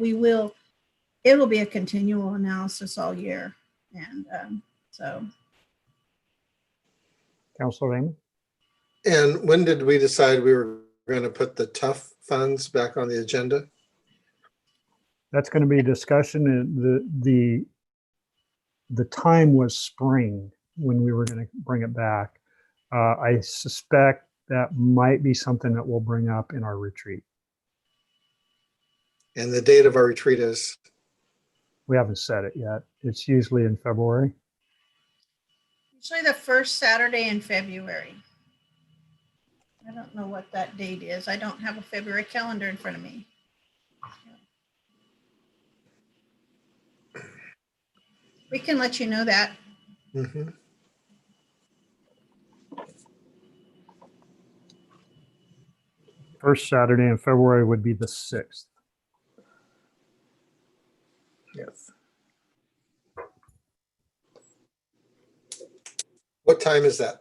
Speaker 8: it'll be a continual analysis all year. And so.
Speaker 1: Councilor Raymond.
Speaker 4: And when did we decide we were going to put the tough funds back on the agenda?
Speaker 1: That's going to be a discussion. The time was spring when we were going to bring it back. I suspect that might be something that we'll bring up in our retreat.
Speaker 4: And the date of our retreat is?
Speaker 1: We haven't set it yet. It's usually in February.
Speaker 8: Usually the first Saturday in February. I don't know what that date is. I don't have a February calendar in front of me. We can let you know that.
Speaker 4: Mm-hmm.
Speaker 1: First Saturday in February would be the 6th.
Speaker 12: Yes.
Speaker 4: What time is that?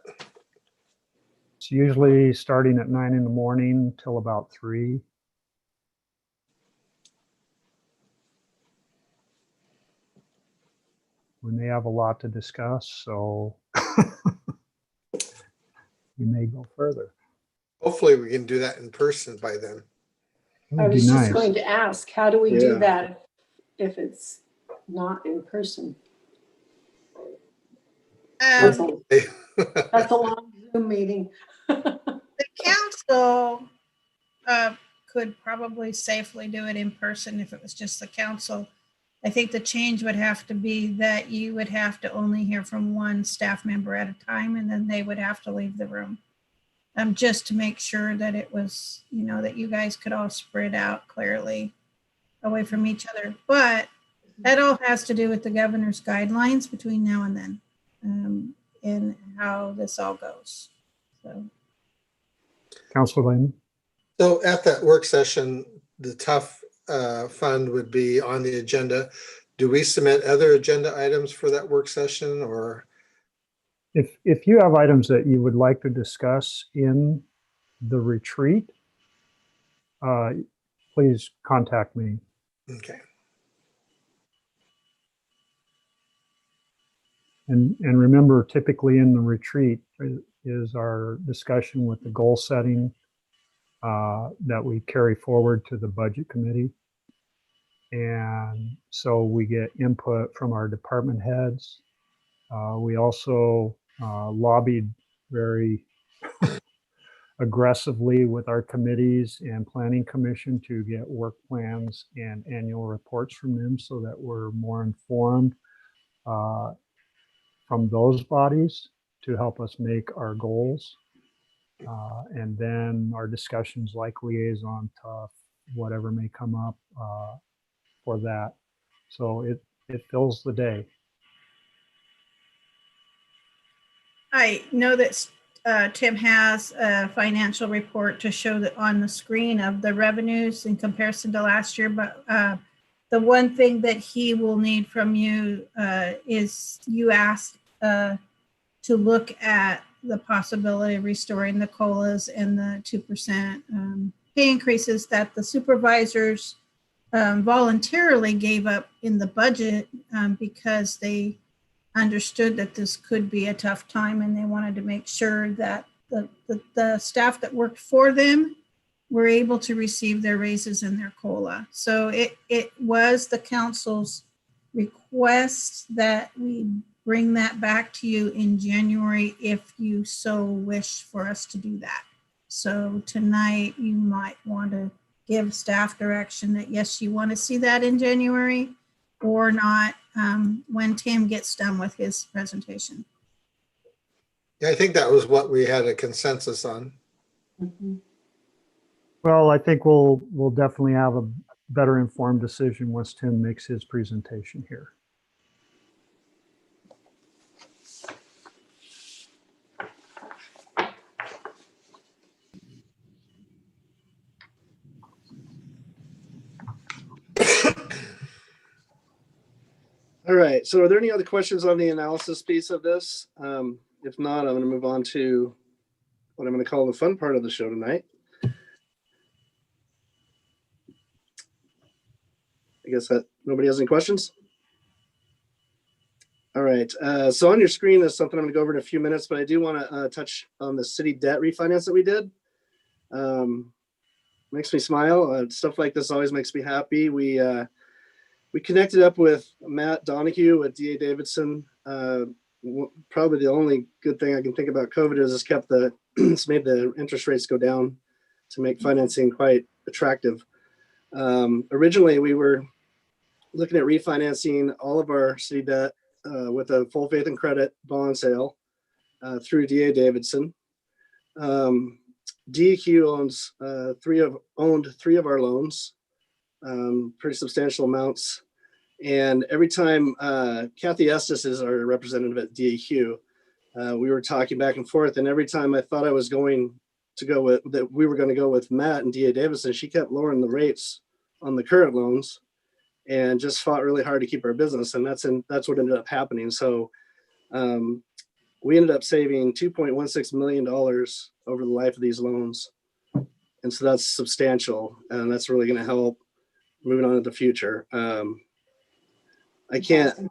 Speaker 1: It's usually starting at 9 in the morning till about 3. We may have a lot to discuss, so we may go further.
Speaker 4: Hopefully we can do that in person by then.
Speaker 1: That
Speaker 11: I
Speaker 1: would be
Speaker 11: was just
Speaker 1: nice.
Speaker 11: going to ask, how do we do
Speaker 12: Yeah.
Speaker 11: that if it's not in person.
Speaker 8: Um,
Speaker 11: That's a long Zoom meeting.
Speaker 8: the council could probably safely do it in person if it was just the council. I think the change would have to be that you would have to only hear from one staff member at a time, and then they would have to leave the room. Just to make sure that it was, you know, that you guys could all spread out clearly away from each other. But that all has to do with the governor's guidelines between now and then, and how this all goes. So.
Speaker 1: Councilor Lehman?
Speaker 4: So at that work session, the tough fund would be on the agenda. Do we submit other agenda items for that work session, or?
Speaker 1: If you have items that you would like to discuss in the retreat, please contact me.
Speaker 4: Okay.
Speaker 1: And remember, typically in the retreat is our discussion with the goal setting that we carry forward to the budget committee. And so we get input from our department heads. We also lobbied very aggressively with our committees and planning commission to get work plans and annual reports from them so that we're more informed from those bodies to help us make our goals. And then our discussions like liaison tough, whatever may come up for that. So it fills the day.
Speaker 8: I know that Tim has a financial report to show that on the screen of the revenues in comparison to last year, but the one thing that he will need from you is you asked to look at the possibility of restoring the COLAs and the 2% pay increases that the supervisors voluntarily gave up in the budget because they understood that this could be a tough time, and they wanted to make sure that the staff that worked for them were able to receive their raises and their COLA. So it was the council's request that we bring that back to you in January if you so wish for us to do that. So tonight you might want to give staff direction that yes, you want to see that in January or not when Tim gets done with his presentation.
Speaker 4: Yeah, I think that was what we had a consensus on.
Speaker 11: Mm-hmm.
Speaker 1: Well, I think we'll definitely have a better informed decision once Tim makes his presentation here.
Speaker 12: All right, so are there any other questions on the analysis piece of this? If not, I'm going to move on to what I'm going to call the fun part of the show tonight. I guess that nobody has any questions. All right, so on your screen is something I'm going to go over in a few minutes, but I do want to touch on the city debt refinance that we did. Makes me smile. Stuff like this always makes me happy. We connected up with Matt Donahue at DA Davidson. Probably the only good thing I can think about COVID is it's made the interest rates go down to make financing quite attractive. Originally, we were looking at refinancing all of our city debt with a full faith and credit bond sale through DA Davidson. DEQ owned three of our loans, pretty substantial amounts. And every time Kathy Estes is our representative at DEQ, we were talking back and forth. And every time I thought I was going to go with that, we were going to go with Matt and DA Davidson, she kept lowering the rates on the current loans and just fought really hard to keep our business. And that's what ended up happening. So we ended up saving $2.16 million over the life of these loans. And so that's substantial. And that's really going to help moving on in the future. I can't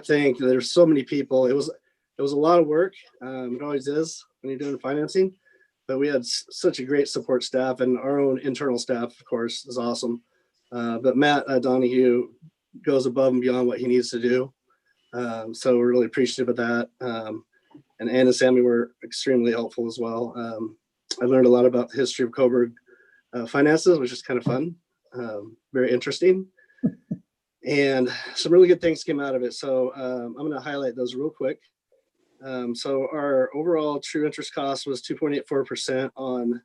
Speaker 12: think, there's so many people. It was a lot of work. It always is when you're doing financing, but we had such a great support staff, and our own internal staff, of course, is awesome. But Matt Donahue goes above and beyond what he needs to do. So we're really appreciative of that. And Ann and Sammy were extremely helpful as well. I learned a lot about the history of Coburg finances, which is kind of fun, very interesting. And some really good things came out of it. So I'm going to highlight those real quick. So our overall true interest cost was 2.84% on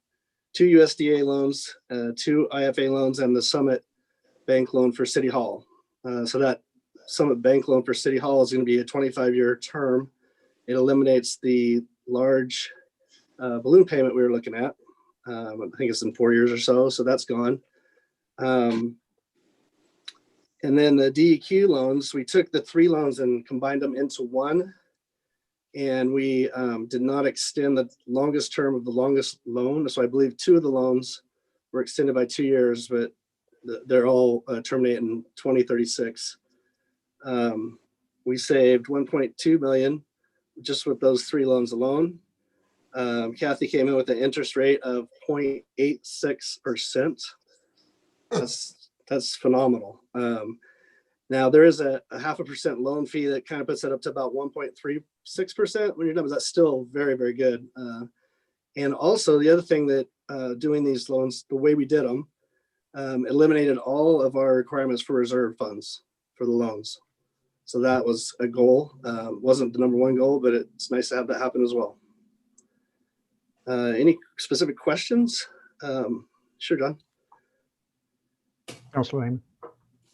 Speaker 12: 2 USDA loans, 2 IFA loans, and the Summit Bank loan for City Hall. So that Summit Bank loan for City Hall is going to be a 25-year term. It eliminates the large balloon payment we were looking at. I think it's in 4 years or so. So that's gone. And then the DEQ loans, we took the 3 loans and combined them into one. And we did not extend the longest term of the longest loan. So I believe 2 of the loans were extended by 2 years, but they're all terminate in 2036. We saved 1.2 million just with those 3 loans alone. Kathy came in with an interest rate of 0.86%. That's phenomenal. Now there is a 0.5% loan fee that kind of puts it up to about 1.36% when you're done, but that's still very, very good. And also the other thing that doing these loans, the way we did them, eliminated all of our requirements for reserve funds for the loans. So that was a goal. Wasn't the number 1 goal, but it's nice to have that happen as well. Any specific questions? Sure, John.
Speaker 1: Councilor Lehman.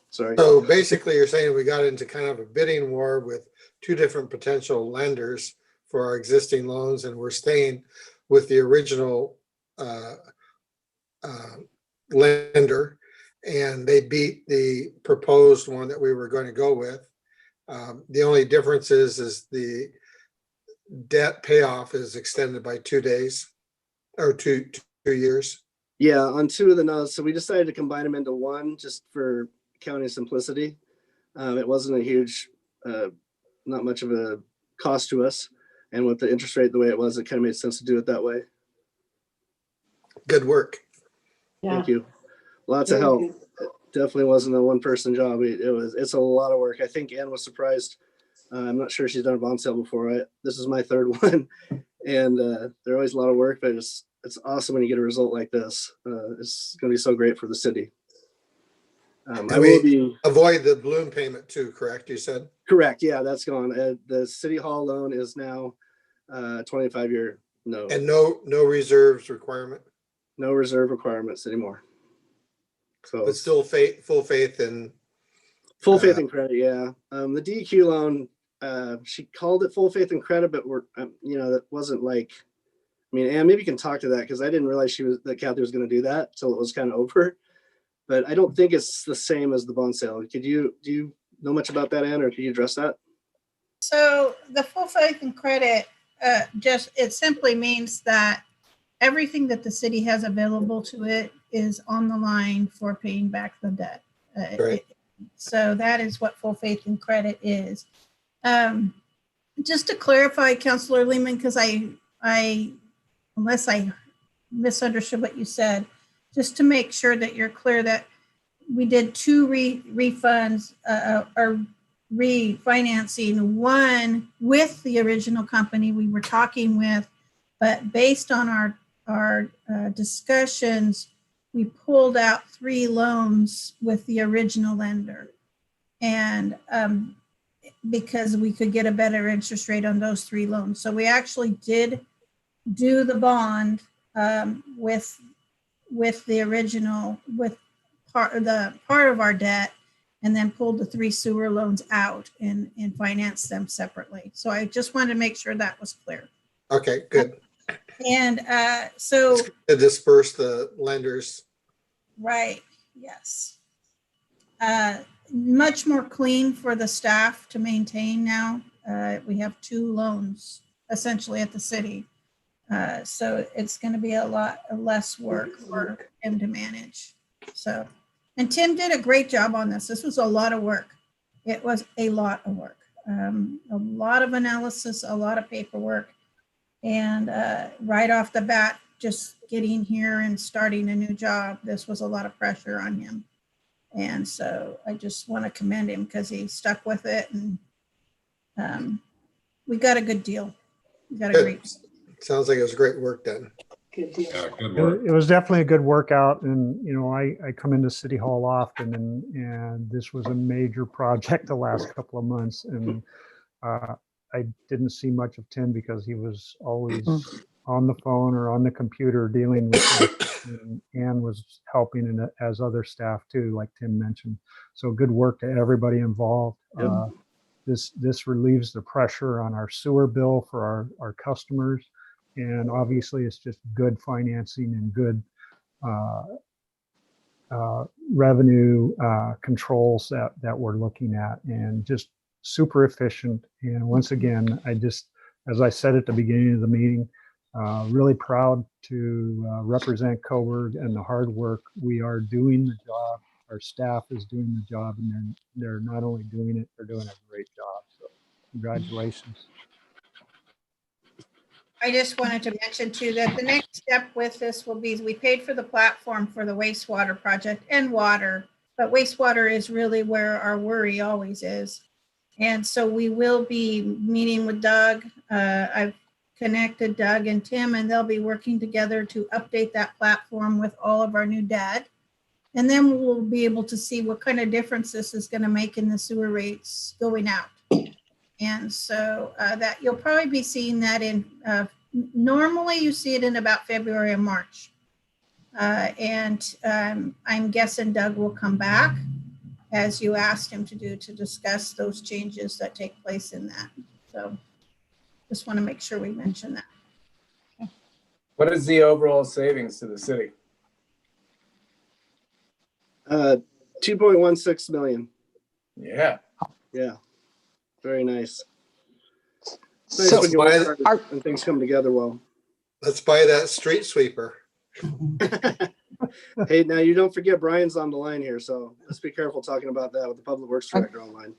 Speaker 12: Sorry.
Speaker 4: So basically you're saying we got into kind of a bidding war with 2 different potential lenders for our existing loans, and we're staying with the original lender, and they beat the proposed one that we were going to go with. The only difference is the debt payoff is extended by 2 days or two years.
Speaker 12: Yeah, on 2 of the notes. So we decided to combine them into one just for county simplicity. It wasn't a huge, not much of a cost to us. And with the interest rate the way it was, it kind of made sense to do it that way.
Speaker 4: Good work.
Speaker 12: Thank you. Lots of help. It definitely wasn't a 1-person job. It's a lot of work. I think Ann was surprised. I'm not sure she's done a bond sale before. This is my 3rd one, and they're always a lot of work, but it's awesome when you get a result like this. It's going to be so great for the city. I will be
Speaker 4: avoid the balloon payment too, correct? You said
Speaker 12: correct. Yeah, that's gone. The City Hall loan is now 25-year note,
Speaker 4: and no reserves requirement.
Speaker 12: No reserve requirements anymore. So
Speaker 4: but still full faith in
Speaker 12: credit. Yeah. The DEQ loan, she called it full faith and credit, but that wasn't like. I mean, Ann, maybe you can talk to that because I didn't realize that Kathy was going to do that till it was kind of over. But I don't think it's the same as the bond sale. Do you know much about that, Ann, or can you address that?
Speaker 8: So the full faith and credit, it simply means that everything that the city has available to it is on the line for paying back the debt.
Speaker 4: Right.
Speaker 8: So that is what full faith and credit is. Just to clarify, Councilor Lehman, because unless I misunderstood what you said, just to make sure that you're clear that we did 2 refunds or refinancing, one with the original company we were talking with, but based on our discussions, we pulled out 3 loans with the original lender. And because we could get a better interest rate on those 3 loans. So we actually did do the bond with the original, with part of our debt, and then pulled the 3 sewer loans out and financed them separately. So I just wanted to make sure that was clear.
Speaker 4: Okay, good.
Speaker 8: And so
Speaker 4: to disperse the lenders.
Speaker 8: Right. Yes. Much more clean for the staff to maintain now. We have 2 loans essentially at the city. So it's going to be a lot less work for him to manage. So, and Tim did a great job on this. This was a lot of work. It was a lot of work, a lot of analysis, a lot of paperwork. And right off the bat, just getting here and starting a new job, this was a lot of pressure on him. And so I just want to commend him because he stuck with it, and we got a good deal. We got a
Speaker 4: Good.
Speaker 8: great.
Speaker 4: Sounds like it was great work done.
Speaker 11: Good deal.
Speaker 6: Yeah, good work.
Speaker 1: It was definitely a good workout, and I come into City Hall often, and this was a major project the last couple of months, and I didn't see much of Tim because he was always on the phone or on the computer dealing with it, and Ann was helping, and as other staff too, like Tim mentioned. So good work to everybody involved.
Speaker 12: Yep.
Speaker 1: This relieves the pressure on our sewer bill for our customers. And obviously, it's just good financing and good revenue controls that we're looking at, and just super efficient. And once again, as I said at the beginning of the meeting, really proud to represent Coburg and the hard work. We are doing the job. Our staff is doing the job, and they're not only doing it, they're doing a great job. So congratulations.
Speaker 8: I just wanted to mention too that the next step with this will be, we paid for the platform for the wastewater project and water, but wastewater is really where our worry always is. And so we will be meeting with Doug. I've connected Doug and Tim, and they'll be working together to update that platform with all of our new data. And then we'll be able to see what kind of difference this is going to make in the sewer rates going out. And so that you'll probably be seeing that in, normally you see it in about February and March. I'm guessing Doug will come back, as you asked him to do, to discuss those changes that take place in that. So just want to make sure we mention that.
Speaker 9: What is the overall savings to the city?
Speaker 12: 2.16 million.
Speaker 9: Yeah.
Speaker 12: Yeah. Very nice.
Speaker 4: So
Speaker 12: Nice when you
Speaker 4: why-
Speaker 12: work hard and things come together well.
Speaker 4: Let's buy that street sweeper.
Speaker 12: Hey, now you don't forget Brian's on the line here, so let's be careful talking about that with the Public Works Director online.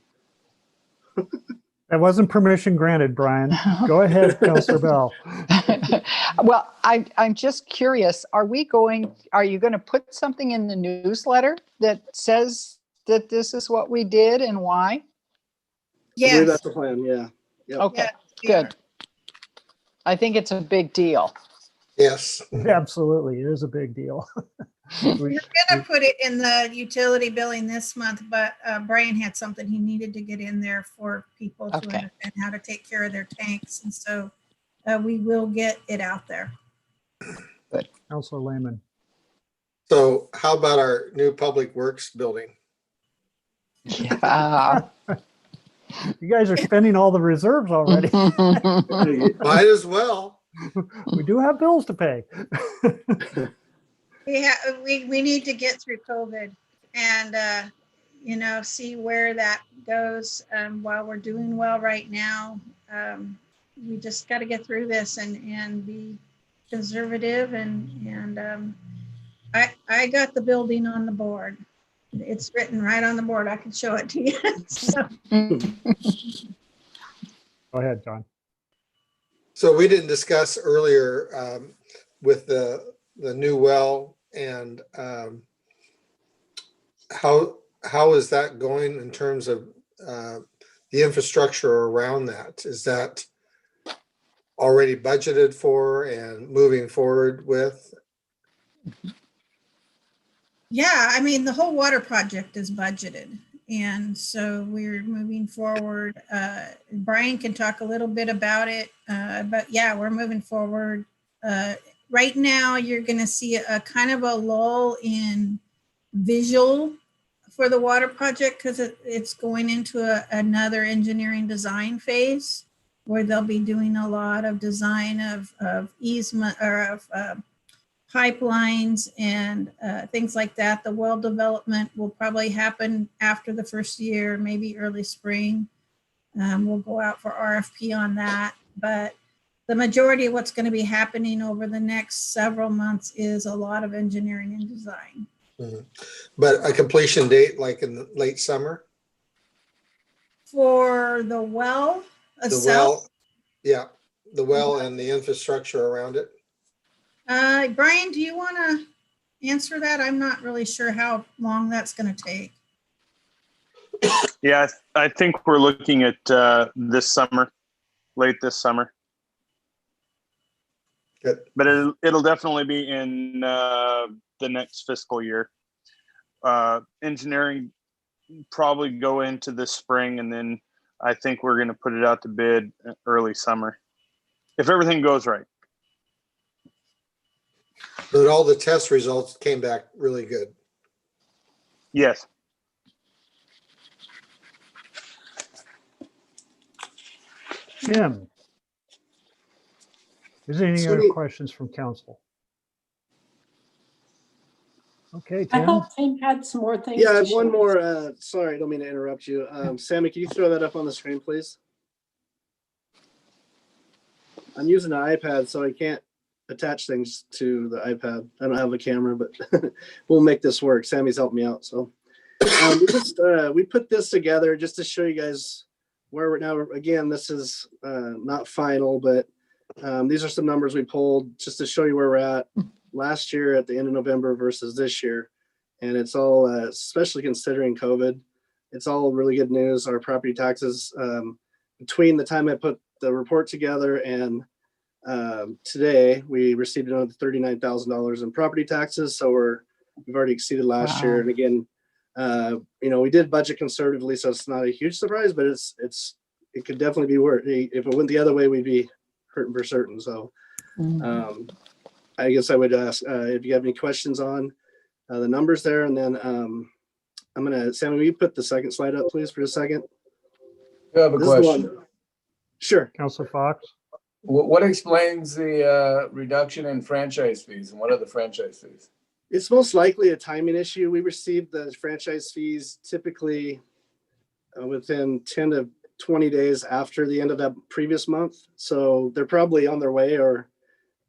Speaker 1: That wasn't permission granted, Brian. Go ahead, Councilor Bell.
Speaker 7: Well, I'm just curious, are you going to put something in the newsletter that says that this is what we did and why?
Speaker 12: I
Speaker 8: Yes.
Speaker 12: believe that's the plan, yeah. Yep.
Speaker 7: Okay,
Speaker 8: Yeah.
Speaker 7: good. I think it's a big deal.
Speaker 4: Yes.
Speaker 1: Absolutely, it is a big deal.
Speaker 8: We're going to put it in the utility billing this month, but Brian had something he needed to get in there for people to
Speaker 7: Okay.
Speaker 8: understand how to take care of their tanks. And so we will get it out there.
Speaker 1: Councilor Lehman.
Speaker 4: So how about our new Public Works building?
Speaker 7: Yeah.
Speaker 1: You guys are spending all the reserves already.
Speaker 4: Might as well.
Speaker 1: We do have bills to pay.
Speaker 8: We need to get through COVID and, see where that goes. While we're doing well right now, we just got to get through this and be conservative. And I got the building on the board. It's written right on the board. I can show it to you. So,
Speaker 1: Go ahead, John.
Speaker 4: So we didn't discuss earlier with the new well and how is that going in terms of the infrastructure around that? Is that already budgeted for and moving forward with?
Speaker 8: yeah, I mean, the whole water project is budgeted. And so we're moving forward. Brian can talk a little bit about it, but yeah, we're moving forward. Right now, you're going to see a kind of a lull in visual for the water project because it's going into another engineering design phase where they'll be doing a lot of design of easement or of pipelines and things like that. The well development will probably happen after the first year, maybe early spring. We'll go out for RFP on that. But the majority of what's going to be happening over the next several months is a lot of engineering and design.
Speaker 4: Mm-hmm. But a completion date like in the late summer?
Speaker 8: For the well
Speaker 4: The
Speaker 8: itself?
Speaker 4: well, yeah, the well and the infrastructure around it.
Speaker 8: Brian, do you want to answer that? I'm not really sure how long that's going to take.
Speaker 10: Yeah, I think we're looking at this summer, late this summer.
Speaker 4: Good.
Speaker 10: But it'll definitely be in the next fiscal year. Engineering probably go into the spring, and then I think we're going to put it out to bid early summer, if everything goes right.
Speaker 4: But all the test results came back really good.
Speaker 10: Yes.
Speaker 1: Tim, is there any
Speaker 12: So
Speaker 1: other
Speaker 12: we-
Speaker 1: questions from council? Okay,
Speaker 11: I
Speaker 1: Tim.
Speaker 11: thought Tim had some more things.
Speaker 12: Yeah, I
Speaker 11: to
Speaker 12: have one
Speaker 11: share.
Speaker 12: more. Sorry, I don't mean to interrupt you. Sammy, can you throw that up on the screen, please? I'm using an iPad, so I can't attach things to the iPad. I don't have a camera, but we'll make this work. Sammy's helped me out. So we put this together just to show you guys where we're now. Again, this is not final, but these are some numbers we pulled just to show you where we're at last year at the end of November versus this year. And it's all, especially considering COVID, it's all really good news. Our property taxes, between the time I put the report together and today, we received another $39,000 in property taxes. So we've already exceeded last year. And again, we did budget conservatively, so it's not a huge surprise, but it could definitely be worse. If it went the other way, we'd be hurting for certain. So I guess I would ask if you have any questions on the numbers there, and then Sammy, will you put the second slide up, please, for a second?
Speaker 9: I have a
Speaker 12: This is the
Speaker 9: question.
Speaker 12: one. Sure.
Speaker 1: Councilor Fox?
Speaker 9: What explains the reduction in franchise fees, and what are the franchise fees?
Speaker 12: It's most likely a timing issue. We received the franchise fees typically within 10 to 20 days after the end of that previous month. So they're probably on their way, or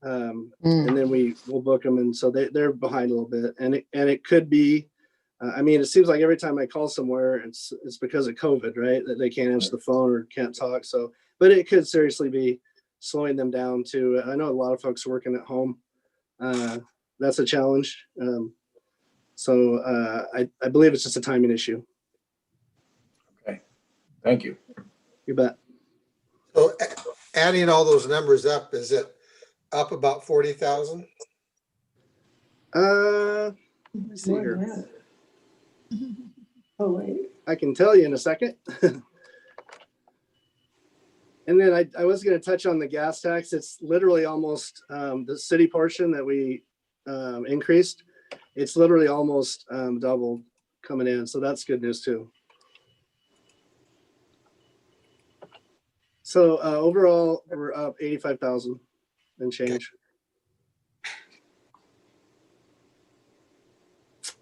Speaker 12: and then we'll book them. And so they're behind a little bit. And it could be, it seems like every time I call somewhere, it's because of COVID, right? That they can't answer the phone or can't talk. So, but it could seriously be slowing them down too. I know a lot of folks are working at home. That's a challenge. So I believe it's just a timing issue.
Speaker 9: Okay, thank you.
Speaker 12: You bet.
Speaker 4: So adding all those numbers up, is it up about 40,000?
Speaker 12: Let me see
Speaker 11: More
Speaker 12: here.
Speaker 11: than that. Oh, wait.
Speaker 12: I can tell you in a second. And then I was going to touch on the gas tax. It's literally almost the city portion that we increased. It's literally almost doubled coming in. So that's good news too. So overall, we're up 85,000 and change.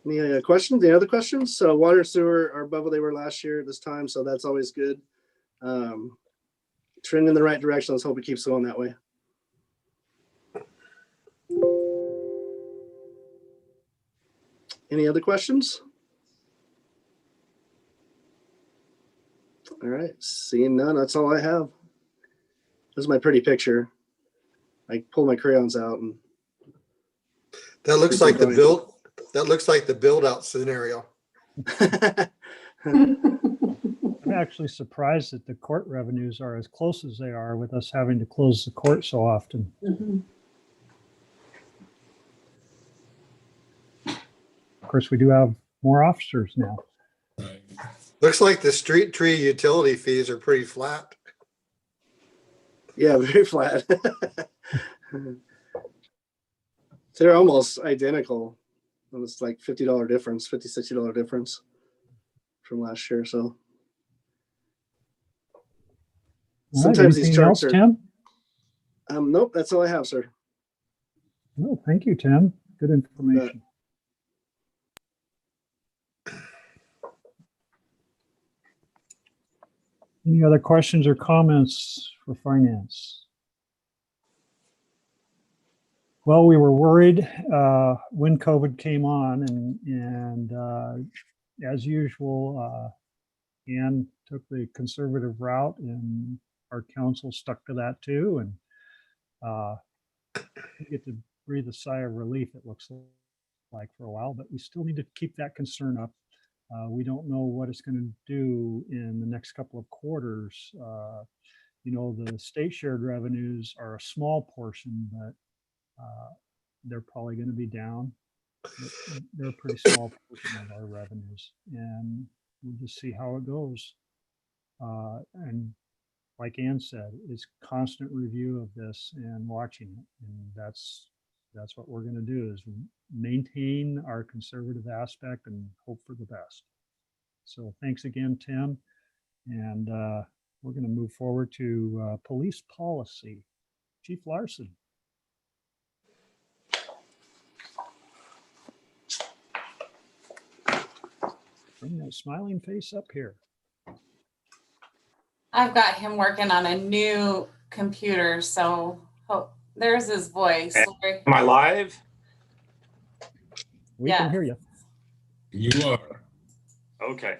Speaker 12: Any questions? Any other questions? So water and sewer are above what they were last year at this time. So that's always good. Trend in the right direction. Let's hope it keeps going that way. Any other questions? All right, seeing none, that's all I have. This is my pretty picture. I pull my crayons out and
Speaker 4: That looks like the build. That looks like the build out scenario.
Speaker 1: I'm actually surprised that the court revenues are as close as they are with us having to close the court so often. Of course, we do have more officers now.
Speaker 4: Looks like the street tree utility fees are pretty flat.
Speaker 12: Yeah, very flat. They're almost identical. It's like $50 difference, $60 difference from last year. So sometimes these
Speaker 1: anything
Speaker 12: charts
Speaker 1: else,
Speaker 12: are.
Speaker 1: Tim?
Speaker 12: Nope, that's all I have, sir.
Speaker 1: Oh, thank you, Tim. Good information. Any other questions or comments for finance? Well, we were worried when COVID came on, and as usual, Ann took the conservative route, and our council stuck to that too. And we get to breathe a sigh of relief, it looks like for a while, but we still need to keep that concern up. We don't know what it's going to do in the next couple of quarters. You know, the state shared revenues are a small portion, but they're probably going to be down. They're a pretty small portion of our revenues, and we'll just see how it goes. And like Ann said, it's constant review of this and watching it, and that's what we're going to do, is maintain our conservative aspect and hope for the best. So thanks again, Tim, and we're going to move forward to police policy. Chief Larson. Bring that smiling face up here.
Speaker 2: I've got him working on a new computer, so there's his voice.
Speaker 13: Am I live?
Speaker 1: We can hear you.
Speaker 6: You are.
Speaker 13: Okay.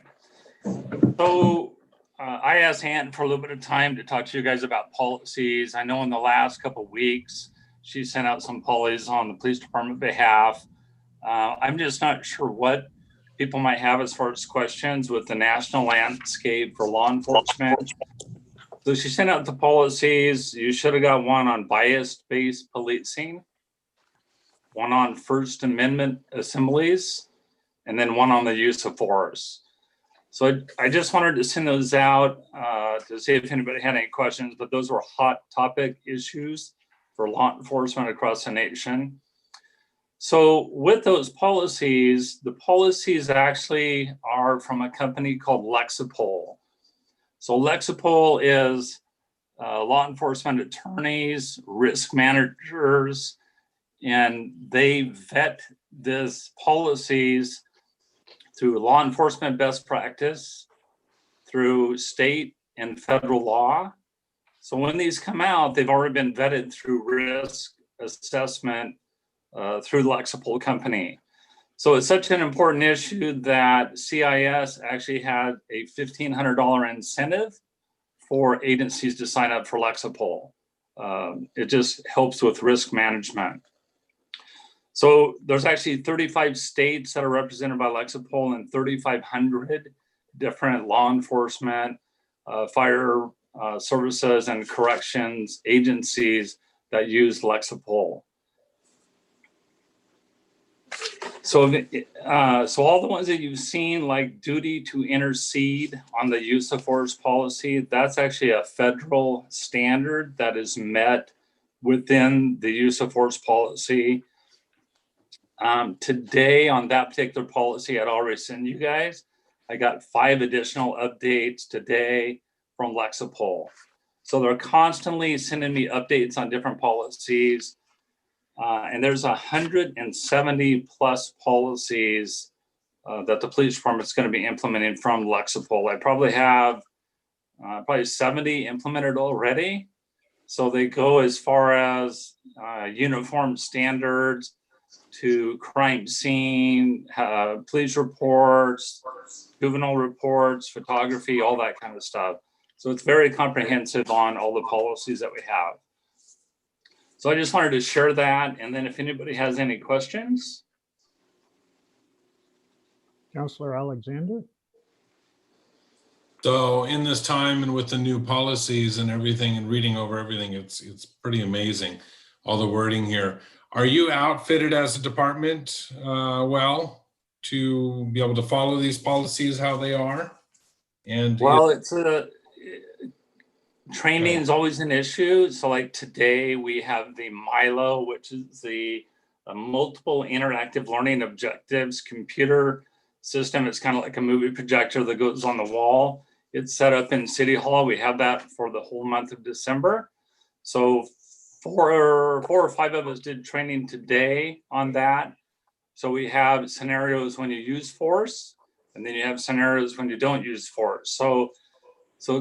Speaker 13: So I asked Ann for a little bit of time to talk to you guys about policies. I know in the last couple of weeks, she sent out some policies on the police department behalf. I'm just not sure what people might have as far as questions with the national landscape for law enforcement. So she sent out the policies. You should have got one on bias-based policing, one on First Amendment assemblies, and then one on the use of force. So I just wanted to send those out to see if anybody had any questions, but those were hot topic issues for law enforcement across the nation. So with those policies, the policies actually are from a company called Lexipol. So Lexipol is law enforcement attorneys, risk managers, and they vet these policies through law enforcement best practice, through state and federal law. So when these come out, they've already been vetted through risk assessment through the Lexipol company. So it's such an important issue that CIS actually had a $1,500 incentive for agencies to sign up for Lexipol. It just helps with risk management. So there's actually 35 states that are represented by Lexipol and 3,500 different law enforcement, fire services and corrections agencies that use Lexipol. So all the ones that you've seen, like duty to intercede on the use of force policy, that's actually a federal standard that is met within the use of force policy. Today on that particular policy, I'd already sent you guys. I got 5 additional updates today from Lexipol. So they're constantly sending me updates on different policies. And there's 170 plus policies that the police department is going to be implementing from Lexipol. I probably have 70 implemented already. So they go as far as uniform standards to crime scene, police reports, juvenile reports, photography, all that kind of stuff. So it's very comprehensive on all the policies that we have. So I just wanted to share that. And then if anybody has any questions.
Speaker 1: Councillor Alexander.
Speaker 6: So in this time and with the new policies and everything and reading over everything, it's pretty amazing, all the wording here. Are you outfitted as a department well to be able to follow these policies how they are? And
Speaker 13: well, training is always an issue. So like today we have the MILO, which is the multiple interactive learning objectives computer system. It's kind of like a movie projector that goes on the wall. It's set up in City Hall. We have that for the whole month of December. So four or five of us did training today on that. So we have scenarios when you use force, and then you have scenarios when you don't use force. So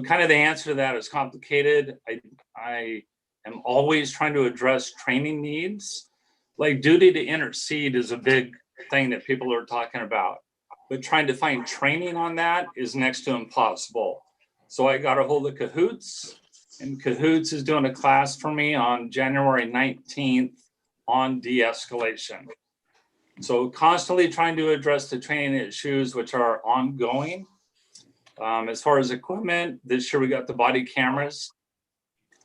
Speaker 13: kind of the answer to that is complicated. I am always trying to address training needs. Like duty to intercede is a big thing that people are talking about, but trying to find training on that is next to impossible. So I got a hold of Cahoots, and Cahoots is doing a class for me on January 19th on de-escalation. So constantly trying to address the training issues, which are ongoing. As far as equipment, this year we got the body cameras.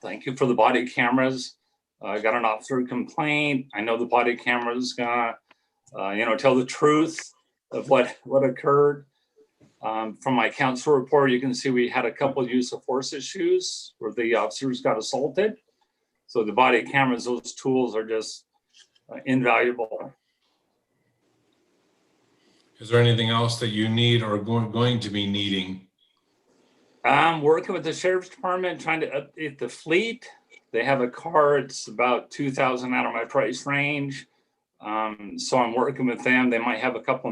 Speaker 13: Thank you for the body cameras. I got an officer complaint. I know the body camera is gonna, tell the truth of what occurred. From my council report, you can see we had a couple use of force issues where the officers got assaulted. So the body cameras, those tools are just invaluable.
Speaker 6: Is there anything else that you need or going to be needing?
Speaker 13: I'm working with the sheriff's department, trying to update the fleet. They have a car, it's about 2,000 out of my price range. So I'm working with them. They might have a couple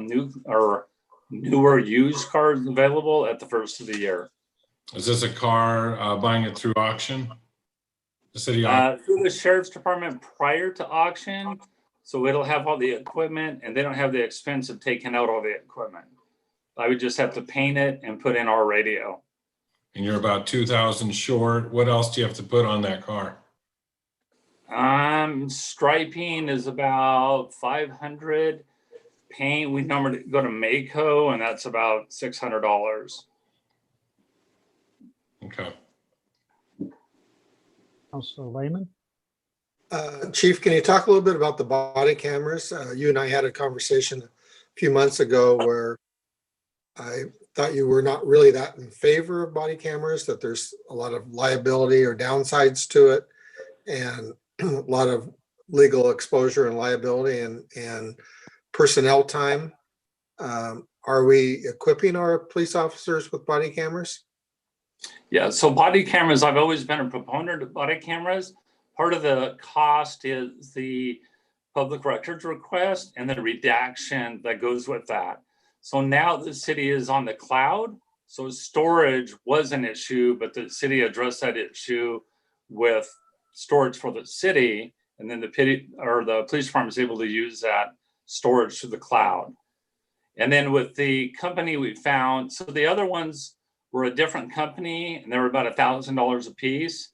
Speaker 13: newer used cars available at the first of the year.
Speaker 6: Is this a car buying it through auction? The city auction?
Speaker 13: Through the sheriff's department prior to auction. So it'll have all the equipment and they don't have the expense of taking out all the equipment. I would just have to paint it and put in our radio.
Speaker 6: And you're about 2,000 short. What else do you have to put on that car?
Speaker 13: Striping is about 500. Paint, we normally go to Mako and that's about $600.
Speaker 6: Okay.
Speaker 1: Councilor Lehman?
Speaker 4: Chief, can you talk a little bit about the body cameras? You and I had a conversation a few months ago where I thought you were not really that in favor of body cameras, that there's a lot of liability or downsides to it, and a lot of legal exposure and liability and personnel time. Are we equipping our police officers with body cameras?
Speaker 13: Yeah, so body cameras, I've always been a proponent of body cameras. Part of the cost is the public records request and the redaction that goes with that. So now the city is on the cloud. So storage was an issue, but the city addressed that issue with storage for the city. And then the police department is able to use that storage to the cloud. And then with the company we found, so the other ones were a different company and they were about $1,000 a piece.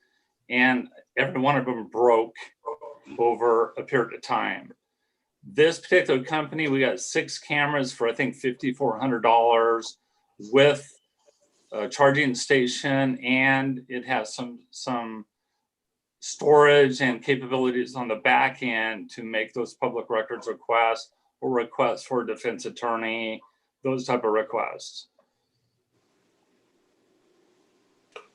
Speaker 13: And every one of them broke over a period of time. This particular company, we got 6 cameras for I think $5,400 with a charging station, and it has some storage and capabilities on the back end to make those public records requests or requests for a defense attorney, those type of requests.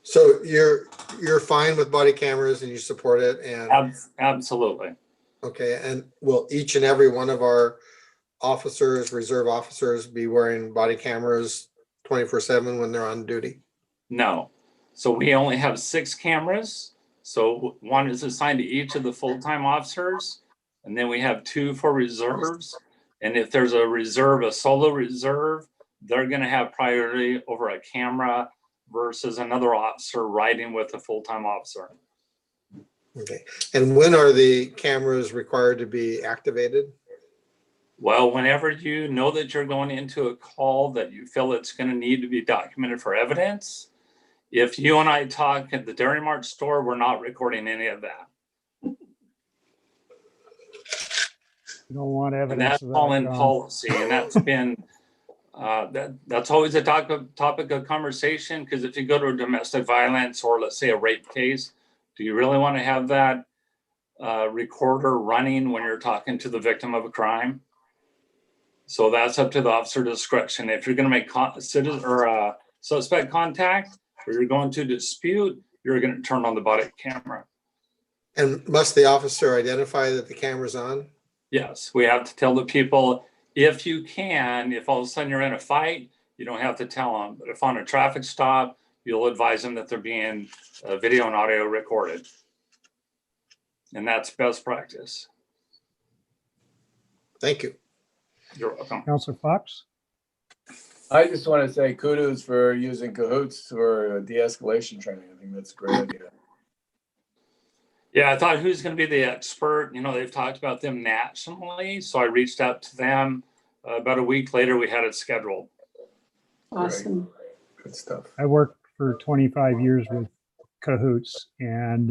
Speaker 4: So you're fine with body cameras and you support it? And
Speaker 13: absolutely.
Speaker 4: Okay, and will each and every one of our officers, reserve officers, be wearing body cameras 24/7 when they're on duty?
Speaker 13: No. So we only have 6 cameras. So one is assigned to each of the full-time officers, and then we have 2 for reserves. And if there's a solo reserve, they're going to have priority over a camera versus another officer riding with a full-time officer.
Speaker 4: Okay. And when are the cameras required to be activated?
Speaker 13: Well, whenever you know that you're going into a call that you feel it's going to need to be documented for evidence. If you and I talk at the Dairy Mart store, we're not recording any of that.
Speaker 1: You don't want evidence.
Speaker 13: And that's
Speaker 1: of that,
Speaker 13: all in
Speaker 1: John.
Speaker 13: policy, and that's been that's always a topic of conversation, because if you go to a domestic violence or let's say a rape case, do you really want to have that recorder running when you're talking to the victim of a crime? So that's up to the officer discretion. If you're going to make suspect contact or you're going to dispute, you're going to turn on the body camera.
Speaker 4: And must the officer identify that the camera's on?
Speaker 13: Yes, we have to tell the people, if you can, if all of a sudden you're in a fight, you don't have to tell them. But if on a traffic stop, you'll advise them that they're being video and audio recorded. And that's best practice.
Speaker 4: Thank you.
Speaker 13: You're welcome.
Speaker 1: Councilor Fox?
Speaker 9: I just want to say kudos for using Cahoots for de-escalation training. I think that's a great idea.
Speaker 13: Yeah, I thought, who's going to be the expert? You know, they've talked about them nationally. So I reached out to them. About a week later, we had it scheduled.
Speaker 11: Awesome.
Speaker 9: Good stuff.
Speaker 1: I worked for 25 years with Cahoots, and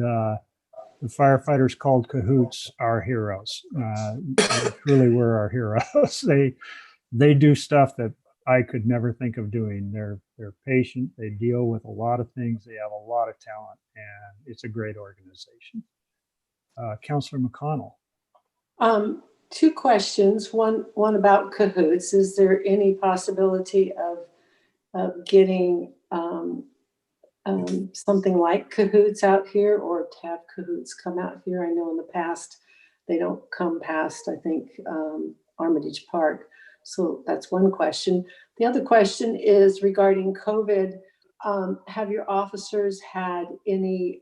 Speaker 1: the firefighters called cahoots our heroes. They truly were our heroes. They do stuff that I could never think of doing. They're patient. They deal with a lot of things. They have a lot of talent, and it's a great organization. Councillor McConnell.
Speaker 11: Two questions. One about cahoots. Is there any possibility of getting something like cahoots out here, or to have cahoots come out here? I know in the past they don't come past, I think, Armitage Park. So that's one question. The other question is regarding COVID. Have your officers had any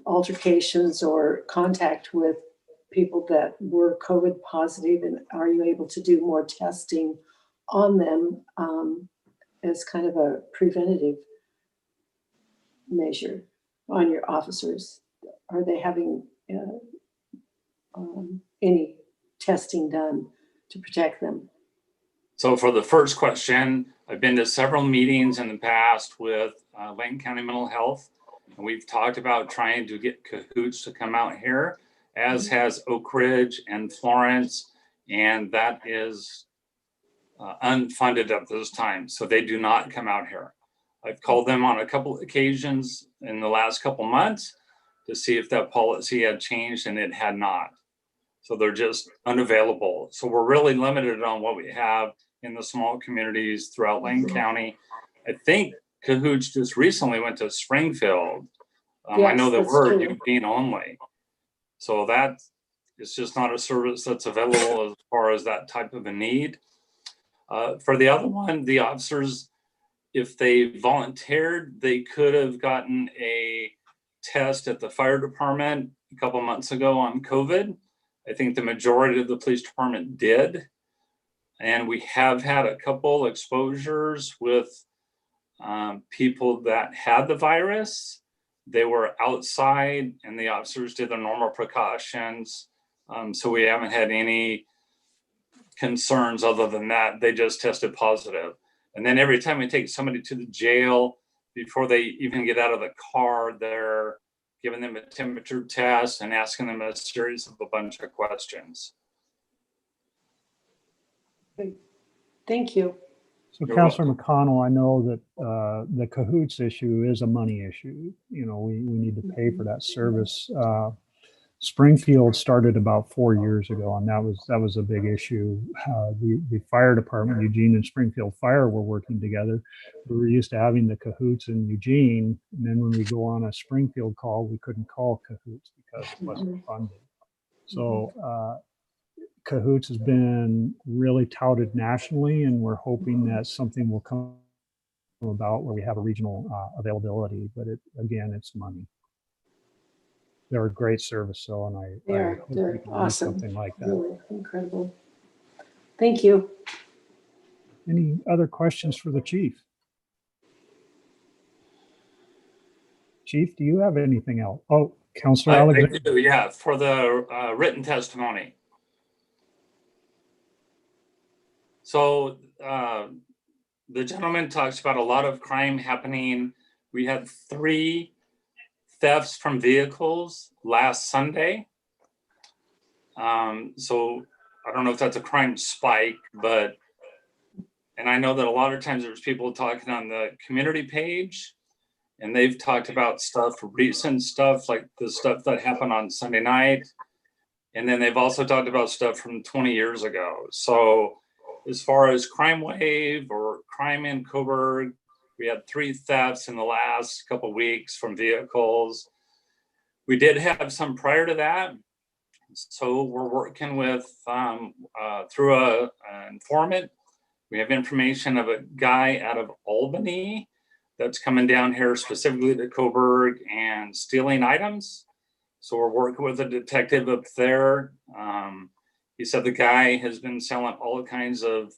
Speaker 11: altercations or contact with people that were COVID positive, and are you able to do more testing on them as kind of a preventative measure on your officers? Are they having any testing done to protect them?
Speaker 13: So for the first question, I've been to several meetings in the past with Lane County Mental Health, and we've talked about trying to get cahoots to come out here, as has Oak Ridge and Florence, and that is unfunded at this time. So they do not come out here. I've called them on a couple occasions in the last couple months to see if that policy had changed, and it had not. So they're just unavailable. So we're really limited on what we have in the small communities throughout Lane County. I think cahoots just recently went to Springfield. I know that we're Eugene only. So that is just not a service that's available as far as that type of a need. For the other one, the officers, if they volunteered, they could have gotten a test at the fire department a couple months ago on COVID. I think the majority of the police department did. And we have had a couple exposures with people that had the virus. They were outside and the officers did their normal precautions. So we haven't had any concerns other than that. They just tested positive. And then every time we take somebody to the jail, before they even get out of the car, they're giving them a temperature test and asking them a series of a bunch of questions.
Speaker 11: Thank you.
Speaker 1: So Councillor McConnell, I know that the cahoots issue is a money issue. You know, we need to pay for that service. Springfield started about 4 years ago, and that was a big issue. The fire department, Eugene and Springfield Fire, were working together. We were used to having the cahoots in Eugene, and then when we go on a Springfield call, we couldn't call cahoots because it wasn't funded. So cahoots has been really touted nationally, and we're hoping that something will come about where we have a regional availability. But again, it's money. They're a great service, though, and I hope we
Speaker 11: They're
Speaker 1: can do
Speaker 11: awesome.
Speaker 1: something like that.
Speaker 11: Really incredible. Thank you.
Speaker 1: Any other questions for the chief? Chief, do you have anything else? Oh, Councillor Alexander.
Speaker 13: I do, yeah, for the written testimony. So the gentleman talks about a lot of crime happening. We had 3 thefts from vehicles last Sunday. So I don't know if that's a crime spike, but, and I know that a lot of times there's people talking on the community page, and they've talked about stuff, recent stuff, like the stuff that happened on Sunday night. And then they've also talked about stuff from 20 years ago. So as far as crime wave or crime in Coburg, we had 3 thefts in the last couple of weeks from vehicles. We did have some prior to that. So we're working with, through an informant. We have information of a guy out of Albany that's coming down here specifically to Coburg and stealing items. So we're working with a detective up there. He said the guy has been selling all kinds of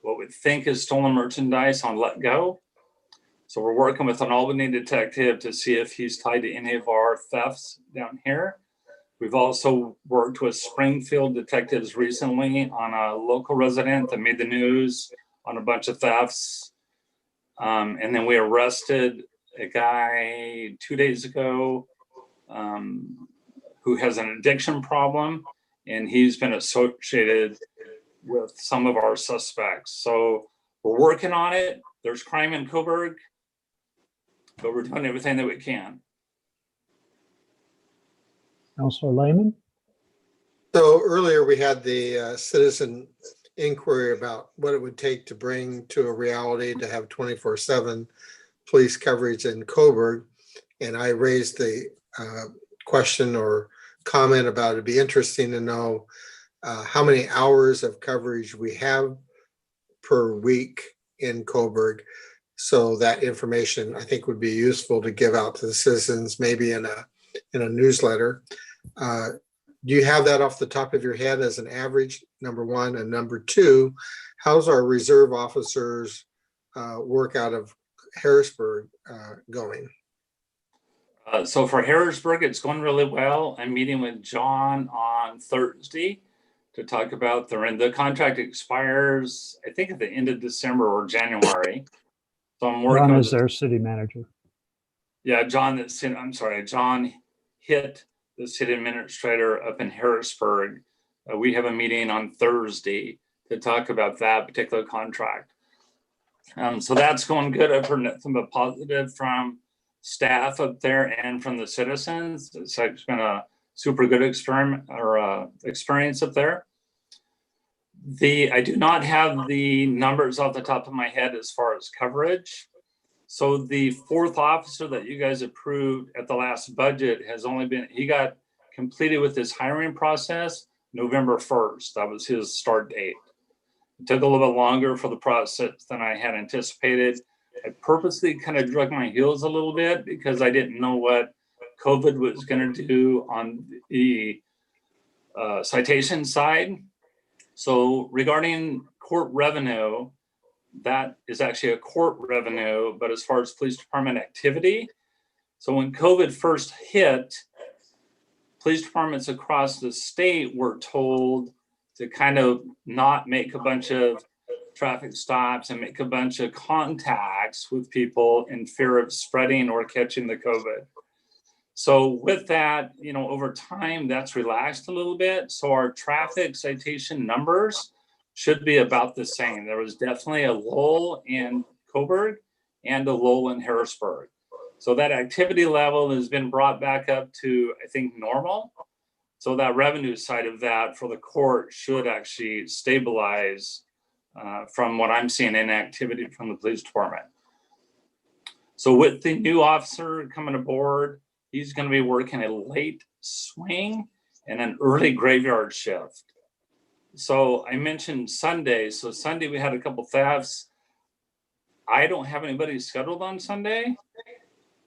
Speaker 13: what we think is stolen merchandise on Let Go. So we're working with an Albany detective to see if he's tied to any of our thefts down here. We've also worked with Springfield detectives recently on a local resident that made the news on a bunch of thefts. And then we arrested a guy 2 days ago who has an addiction problem, and he's been associated with some of our suspects. So we're working on it. There's crime in Coburg, but we're doing everything that we can.
Speaker 1: Councilor Lehman?
Speaker 4: So earlier we had the citizen inquiry about what it would take to bring to a reality to have 24/7 police coverage in Coburg. And I raised the question or comment about it'd be interesting to know how many hours of coverage we have per week in Coburg. So that information I think would be useful to give out to the citizens, maybe in a newsletter. Do you have that off the top of your head as an average, number one? And number two, how's our reserve officers work out of Harrisburg going?
Speaker 13: So for Harrisburg, it's going really well. I'm meeting with John on Thursday to talk about the contract expires, I think at the end of December or January. So I'm working
Speaker 1: John
Speaker 13: with
Speaker 1: is their city manager.
Speaker 13: Yeah, John Hitt, the city administrator up in Harrisburg. We have a meeting on Thursday to talk about that particular contract. So that's going good. I've heard nothing but positive from staff up there and from the citizens. It's been a super good experience up there. I do not have the numbers off the top of my head as far as coverage. So the fourth officer that you guys approved at the last budget he got completed with his hiring process November 1st. That was his start date. It took a little bit longer for the process than I had anticipated. I purposely kind of drug my heels a little bit because I didn't know what COVID was going to do on the citation side. So regarding court revenue, that is actually a court revenue, but as far as police department activity, so when COVID first hit, police departments across the state were told to kind of not make a bunch of traffic stops and make a bunch of contacts with people in fear of spreading or catching the COVID. So with that, over time, that's relaxed a little bit. So our traffic citation numbers should be about the same. There was definitely a lull in Coburg and a lull in Harrisburg. So that activity level has been brought back up to, I think, normal. So that revenue side of that for the court should actually stabilize from what I'm seeing in activity from the police department. So with the new officer coming aboard, he's going to be working a late swing and an early graveyard shift. So I mentioned Sunday. So Sunday we had a couple thefts. I don't have anybody scheduled on Sunday,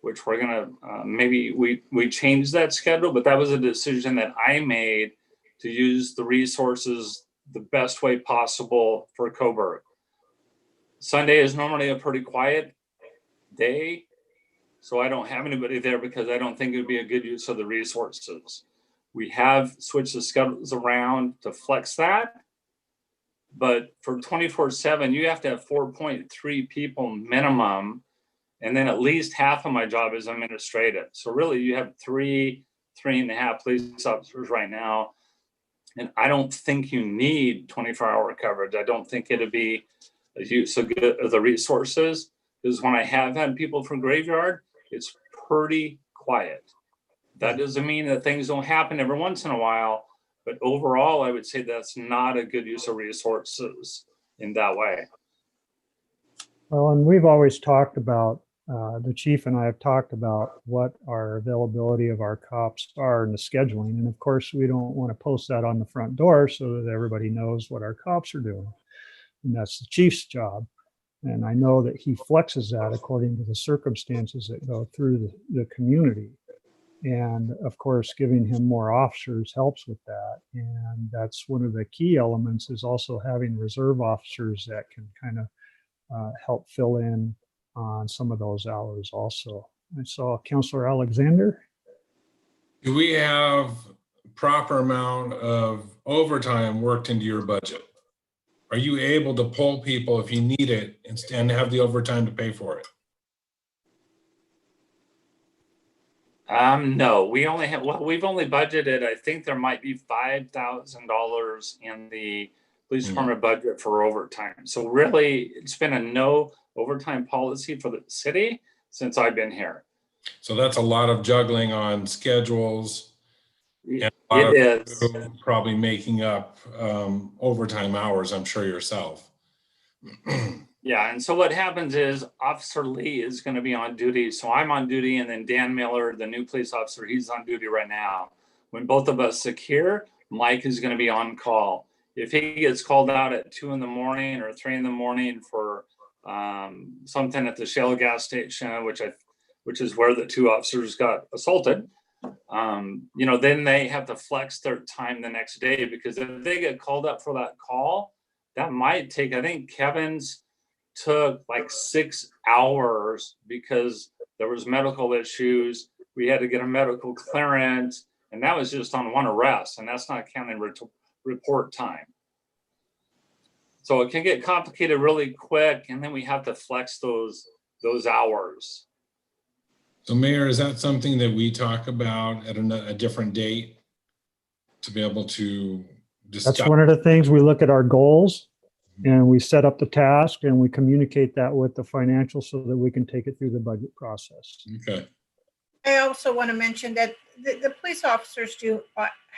Speaker 13: which we're gonna maybe we changed that schedule, but that was a decision that I made to use the resources the best way possible for Coburg. Sunday is normally a pretty quiet day, so I don't have anybody there because I don't think it would be a good use of the resources. We have switched the schedules around to flex that, but for 24/7, you have to have 4.3 people minimum, and then at least half of my job is administrative. So really you have 3.5 police officers right now, and I don't think you need 24-hour coverage. I don't think it'd be a use of the resources, because when I have had people from graveyard, it's pretty quiet. That doesn't mean that things don't happen every once in a while, but overall, I would say that's not a good use of resources in that way.
Speaker 1: Well, and we've always talked about, the chief and I have talked about what our availability of our cops are in the scheduling. And of course, we don't want to post that on the front door so that everybody knows what our cops are doing. And that's the chief's job. And I know that he flexes that according to the circumstances that go through the community. And of course, giving him more officers helps with that. And that's one of the key elements, is also having reserve officers that can kind of help fill in on some of those hours also. I saw Councilor Alexander.
Speaker 6: Do we have proper amount of overtime worked into your budget? Are you able to pull people if you need it and have the overtime to pay for it?
Speaker 13: No, we only have, well, we've only budgeted, I think there might be $5,000 in the police department budget for overtime. So really, it's been a no overtime policy for the city since I've been here.
Speaker 6: So that's a lot of juggling on schedules. And a lot
Speaker 13: It
Speaker 6: of
Speaker 13: is.
Speaker 6: you probably making up overtime hours, I'm sure yourself.
Speaker 13: Yeah, and so what happens is Officer Lee is going to be on duty. So I'm on duty, and then Dan Miller, the new police officer, he's on duty right now. When both of us secure, Mike is going to be on call. If he gets called out at 2 in the morning or 3 in the morning for something at the Shell gas station, which is where the 2 officers got assaulted, you know, then they have to flex their time the next day, because if they get called up for that call, that might take, I think Kevin's took like 6 hours because there was medical issues. We had to get a medical clearance, and that was just on one arrest, and that's not counting report time. So it can get complicated really quick, and then we have to flex those hours.
Speaker 6: So Mayor, is that something that we talk about at a different date to be able to discuss?
Speaker 1: That's one of the things. We look at our goals and we set up the task and we communicate that with the financials so that we can take it through the budget process.
Speaker 6: Okay.
Speaker 8: I also want to mention that the police officers do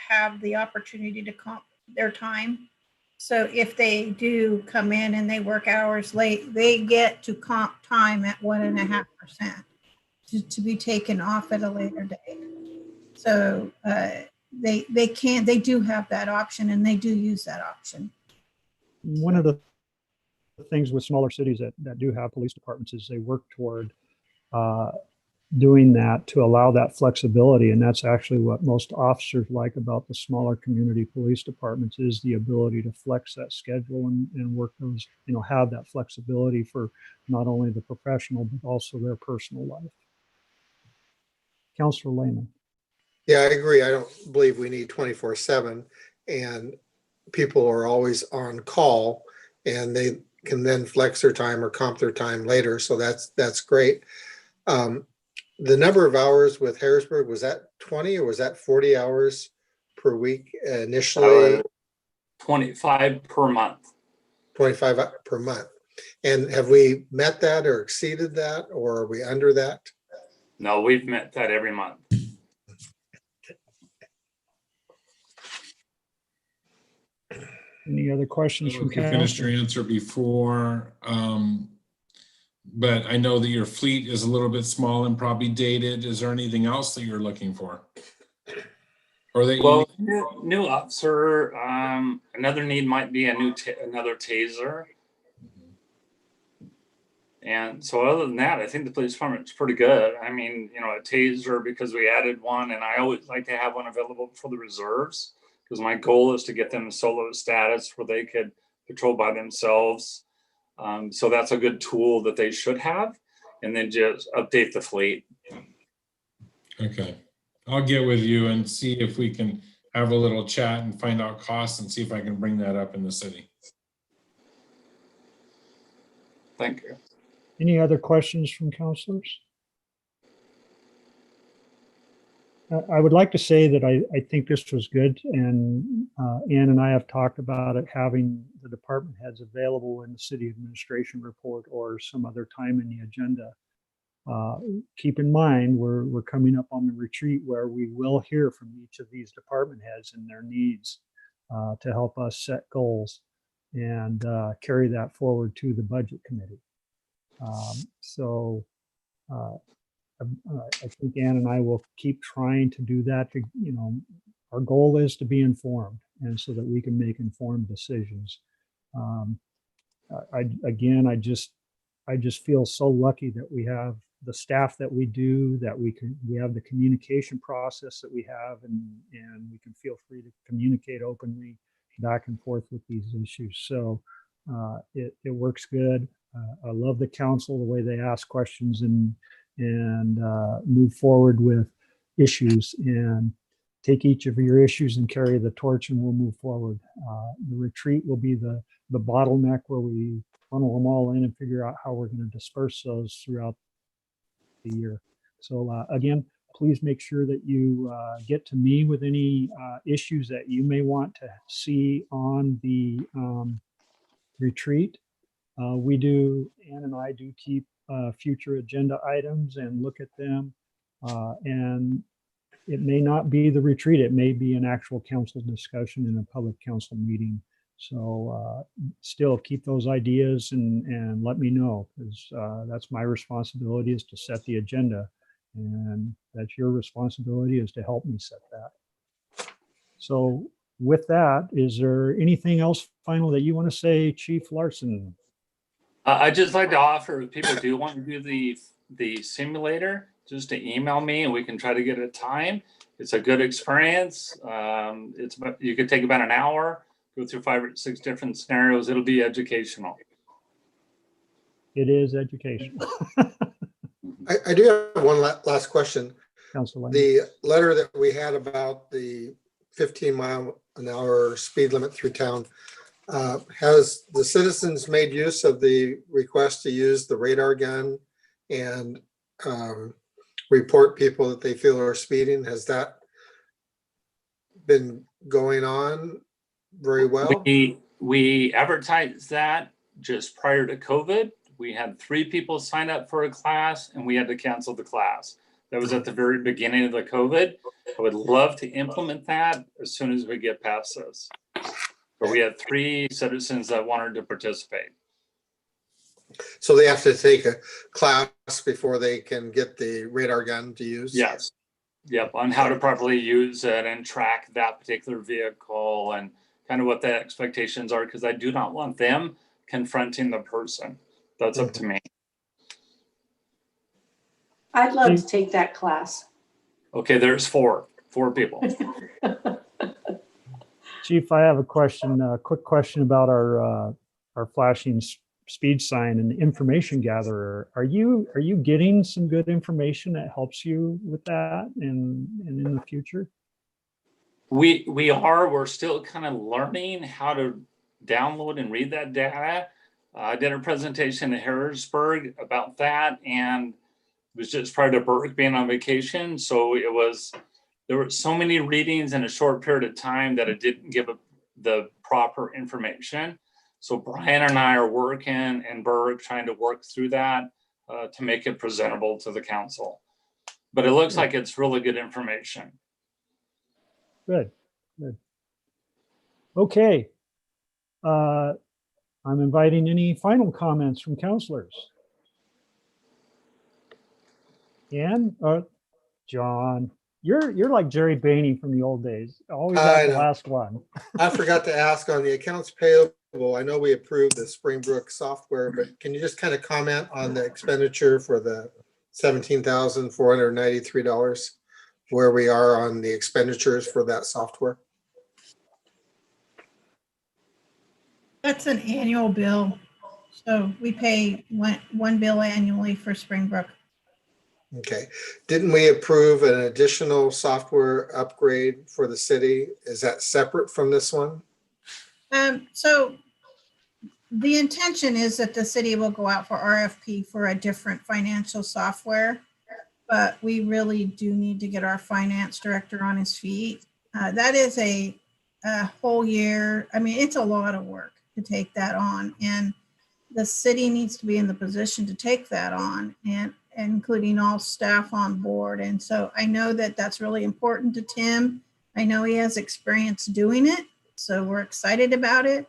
Speaker 8: have the opportunity to comp their time. So if they do come in and they work hours late, they get to comp time at 1.5% to be taken off at a later date. So they do have that option, and they do use that option.
Speaker 1: One of the things with smaller cities that do have police departments is they work toward doing that to allow that flexibility. And that's actually what most officers like about the smaller community police departments, is the ability to flex that schedule and work those, you know, have that flexibility for not only the professional, but also their personal life. Councilor Lehman.
Speaker 4: Yeah, I agree. I don't believe we need 24/7, and people are always on call, and they can then flex their time or comp their time later. So that's great. The number of hours with Harrisburg, was that 20 or was that 40 hours per week initially?
Speaker 13: 25 per month.
Speaker 4: 25 per month. And have we met that or exceeded that, or are we under that?
Speaker 13: No, we've met that every month.
Speaker 1: Any other questions from
Speaker 6: You finished your
Speaker 1: council?
Speaker 6: answer before, but I know that your fleet is a little bit small and probably dated. Is there anything else that you're looking for? Or that
Speaker 13: Well, new officer, another need might be another taser. And so other than that, I think the police department's pretty good. I mean, you know, a taser, because we added one, and I always like to have one available for the reserves, because my goal is to get them to solo status where they could patrol by themselves. So that's a good tool that they should have, and then just update the fleet.
Speaker 6: Okay. I'll get with you and see if we can have a little chat and find out costs and see if I can bring that up in the city.
Speaker 13: Thank you.
Speaker 1: Any other questions from councilors? I would like to say that I think this was good, and Ann and I have talked about it, having the department heads available in the city administration report or some other time in the agenda. Keep in mind, we're coming up on the retreat where we will hear from each of these department heads and their needs to help us set goals and carry that forward to the budget committee. I think Ann and I will keep trying to do that. To, you know, our goal is to be informed, and so that we can make informed decisions. I just feel so lucky that we have the staff that we do, that we have the communication process that we have, and we can feel free to communicate openly back and forth with these issues. So it works good. I love the council, the way they ask questions and move forward with issues, and take each of your issues and carry the torch, and we'll move forward. The retreat will be the bottleneck where we funnel them all in and figure out how we're going to disperse those throughout the year. So again, please make sure that you get to me with any issues that you may want to see on the retreat. Ann and I do keep future agenda items and look at them. And it may not be the retreat, it may be an actual council discussion in a public council meeting. So still keep those ideas and let me know, because that's my responsibility, is to set the agenda. And that's your responsibility, is to help me set that. So with that, is there anything else final that you want to say, Chief Larson?
Speaker 13: I'd just like to offer, if people do want to do the simulator, just to email me and we can try to get a time. It's a good experience. You could take about an hour, go through 5 or 6 different scenarios. It'll be educational.
Speaker 1: It is educational.
Speaker 4: I do have one last question.
Speaker 1: Councilor Lane.
Speaker 4: The letter that we had about the 15-mile-an-hour speed limit through town, has the citizens made use of the request to use the radar gun and report people that they feel are speeding? Has that been going on very well?
Speaker 13: We advertised that just prior to COVID. We had 3 people sign up for a class and we had to cancel the class. That was at the very beginning of the COVID. I would love to implement that as soon as we get past this. But we had 3 citizens that wanted to participate.
Speaker 4: So they have to take a class before they can get the radar gun to use?
Speaker 13: Yes. Yep. On how to properly use it and track that particular vehicle and kind of what the expectations are, because I do not want them confronting the person. That's up to me.
Speaker 11: I'd love to take that class.
Speaker 13: Okay, there's 4 people.
Speaker 1: Chief, I have a question, a quick question about our flashing speed sign and information gatherer. Are you getting some good information that helps you with that and in the future?
Speaker 13: We're still kind of learning how to download and read that data. I did a presentation at Harrisburg about that, and it was just prior to Burke being on vacation. So there were so many readings in a short period of time that it didn't give the proper information. So Brian and I are working and Burke trying to work through that to make it presentable to the council. But it looks like it's really good information.
Speaker 1: Good. Okay. I'm inviting any final comments from councilors. Ann, John, you're like Jerry Bainey from the old days. Always have the last one.
Speaker 4: I forgot to ask on the accounts payable. I know we approved the Springbrook software, but can you just kind of comment on the expenditure for the $17,493, where we are on the expenditures for that software?
Speaker 8: That's an annual bill. So we pay one bill annually for Springbrook.
Speaker 4: Okay. Didn't we approve an additional software upgrade for the city? Is that separate from this one?
Speaker 8: So the intention is that the city will go out for RFP for a different financial software, but we really do need to get our finance director on his feet. That is a whole year. I mean, it's a lot of work to take that on, and the city needs to be in the position to take that on, and including all staff on board. And so I know that that's really important to Tim. I know he has experience doing it, so we're excited about it.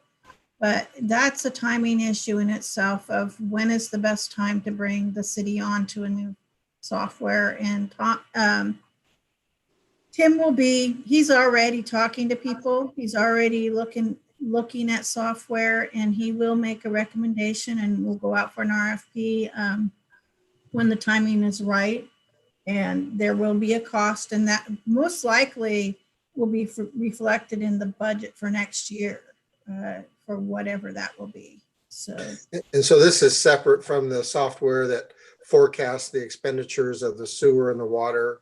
Speaker 8: But that's a timing issue in itself of when is the best time to bring the city on to a new software. And Tim he's already talking to people. He's already looking at software, and he will make a recommendation, and we'll go out for an RFP when the timing is right. And there will be a cost, and that most likely will be reflected in the budget for next year for whatever that will be. So,
Speaker 4: and so this is separate from the software that forecasts the expenditures of the sewer and the water.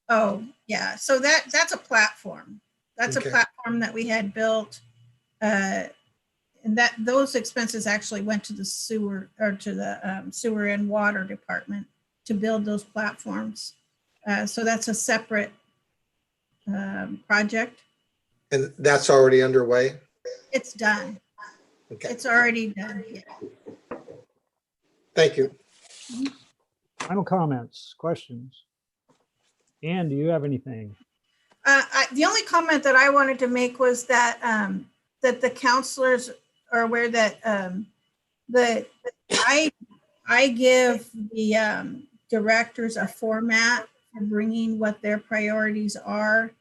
Speaker 8: Oh yeah, so that's a platform. That's
Speaker 4: Okay.
Speaker 8: A platform that we had built, and that those expenses actually went to the sewer, or to the sewer and water department to build those platforms. So that's a separate project.
Speaker 4: And that's already underway?
Speaker 8: It's done.
Speaker 4: Okay,
Speaker 8: It's already done. Yeah.
Speaker 4: thank you.
Speaker 1: Final comments, questions? Ann, do you have anything?
Speaker 8: The only comment that I wanted to make was that that the counselors are aware that that I give the directors a format for bringing what their priorities are,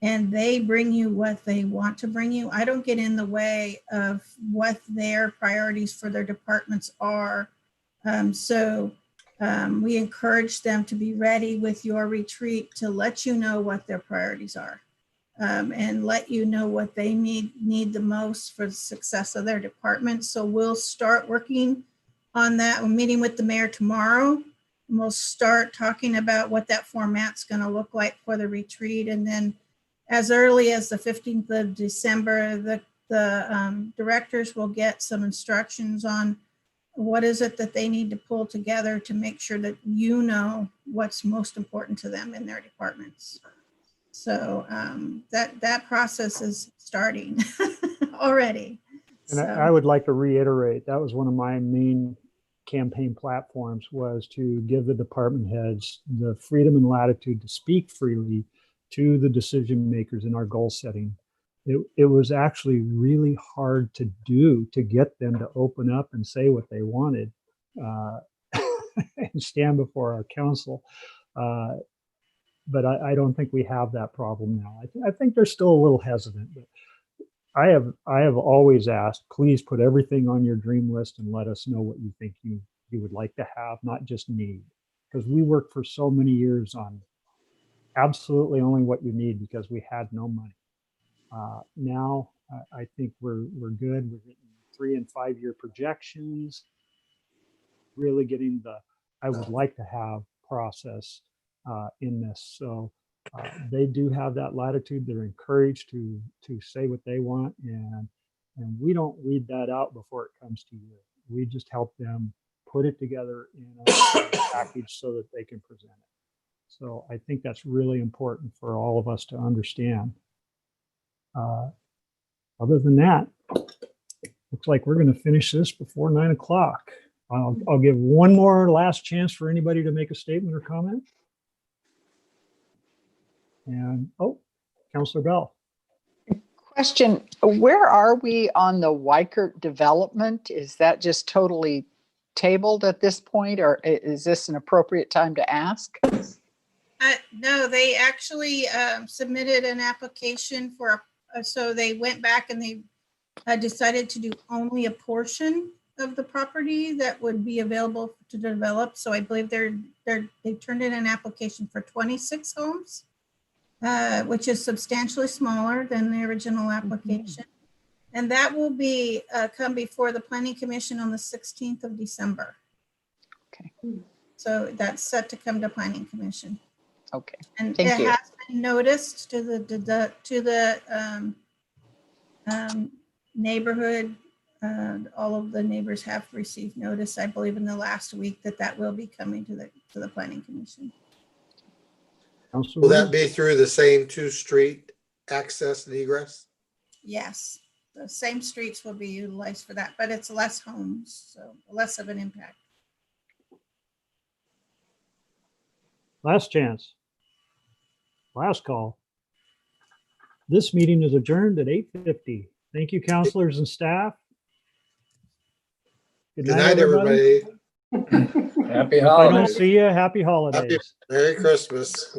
Speaker 8: and they bring you what they want to bring you. I don't get in the way of what their priorities for their departments are. We encourage them to be ready with your retreat to let you know what their priorities are, and let you know what they need the most for the success of their department. So we'll start working on that. We're meeting with the mayor tomorrow, and we'll start talking about what that format's going to look like for the retreat. And then as early as the 15th of December, the directors will get some instructions on what is it that they need to pull together to make sure that you know what's most important to them in their departments. So that process is starting already.
Speaker 1: And I would like to reiterate, that was one of my main campaign platforms, was to give the department heads the freedom and latitude to speak freely to the decision makers in our goal setting. It was actually really hard to do, to get them to open up and say what they wanted and stand before our council. But I don't think we have that problem now. I think they're still a little hesitant. But I have always asked, please put everything on your dream list and let us know what you think you would like to have, not just need. Because we worked for so many years on absolutely only what you need because we had no money. Now I think we're good. We're getting 3 and 5 year projections, really getting the I would like to have process in this. So they do have that latitude. They're encouraged to say what they want, and we don't weed that out before it comes to you. We just help them put it together in a package so that they can present it. So I think that's really important for all of us to understand. Other than that, looks like we're going to finish this before 9 o'clock. I'll give one more last chance for anybody to make a statement or comment. And, Councilor Bell.
Speaker 7: Question, where are we on the Weikert development? Is that just totally tabled at this point, or is this an appropriate time to ask?
Speaker 8: No, they actually submitted an application for, so they went back and they decided to do only a portion of the property that would be available to develop. So I believe they turned in an application for 26 homes, which is substantially smaller than the original application. Mm-hmm. And that will be come before the Planning Commission on the 16th of December.
Speaker 7: Okay.
Speaker 8: So that's set to come to Planning Commission.
Speaker 7: Okay.
Speaker 8: And
Speaker 7: Thank you.
Speaker 8: It has been noticed to the neighborhood. All of the neighbors have received notice, I believe, in the last week that will be coming to the Planning Commission.
Speaker 4: Will that be through the same 2-street access and egress?
Speaker 8: Yes, the same streets will be utilized for that, but it's less homes, so less of an impact.
Speaker 1: Last chance. Last call. This meeting is adjourned at 8:50. Thank you, counselors and staff.
Speaker 4: Good night, everybody.
Speaker 9: Happy
Speaker 1: If I don't
Speaker 9: holidays.
Speaker 1: see you, happy holidays.
Speaker 4: Merry Christmas.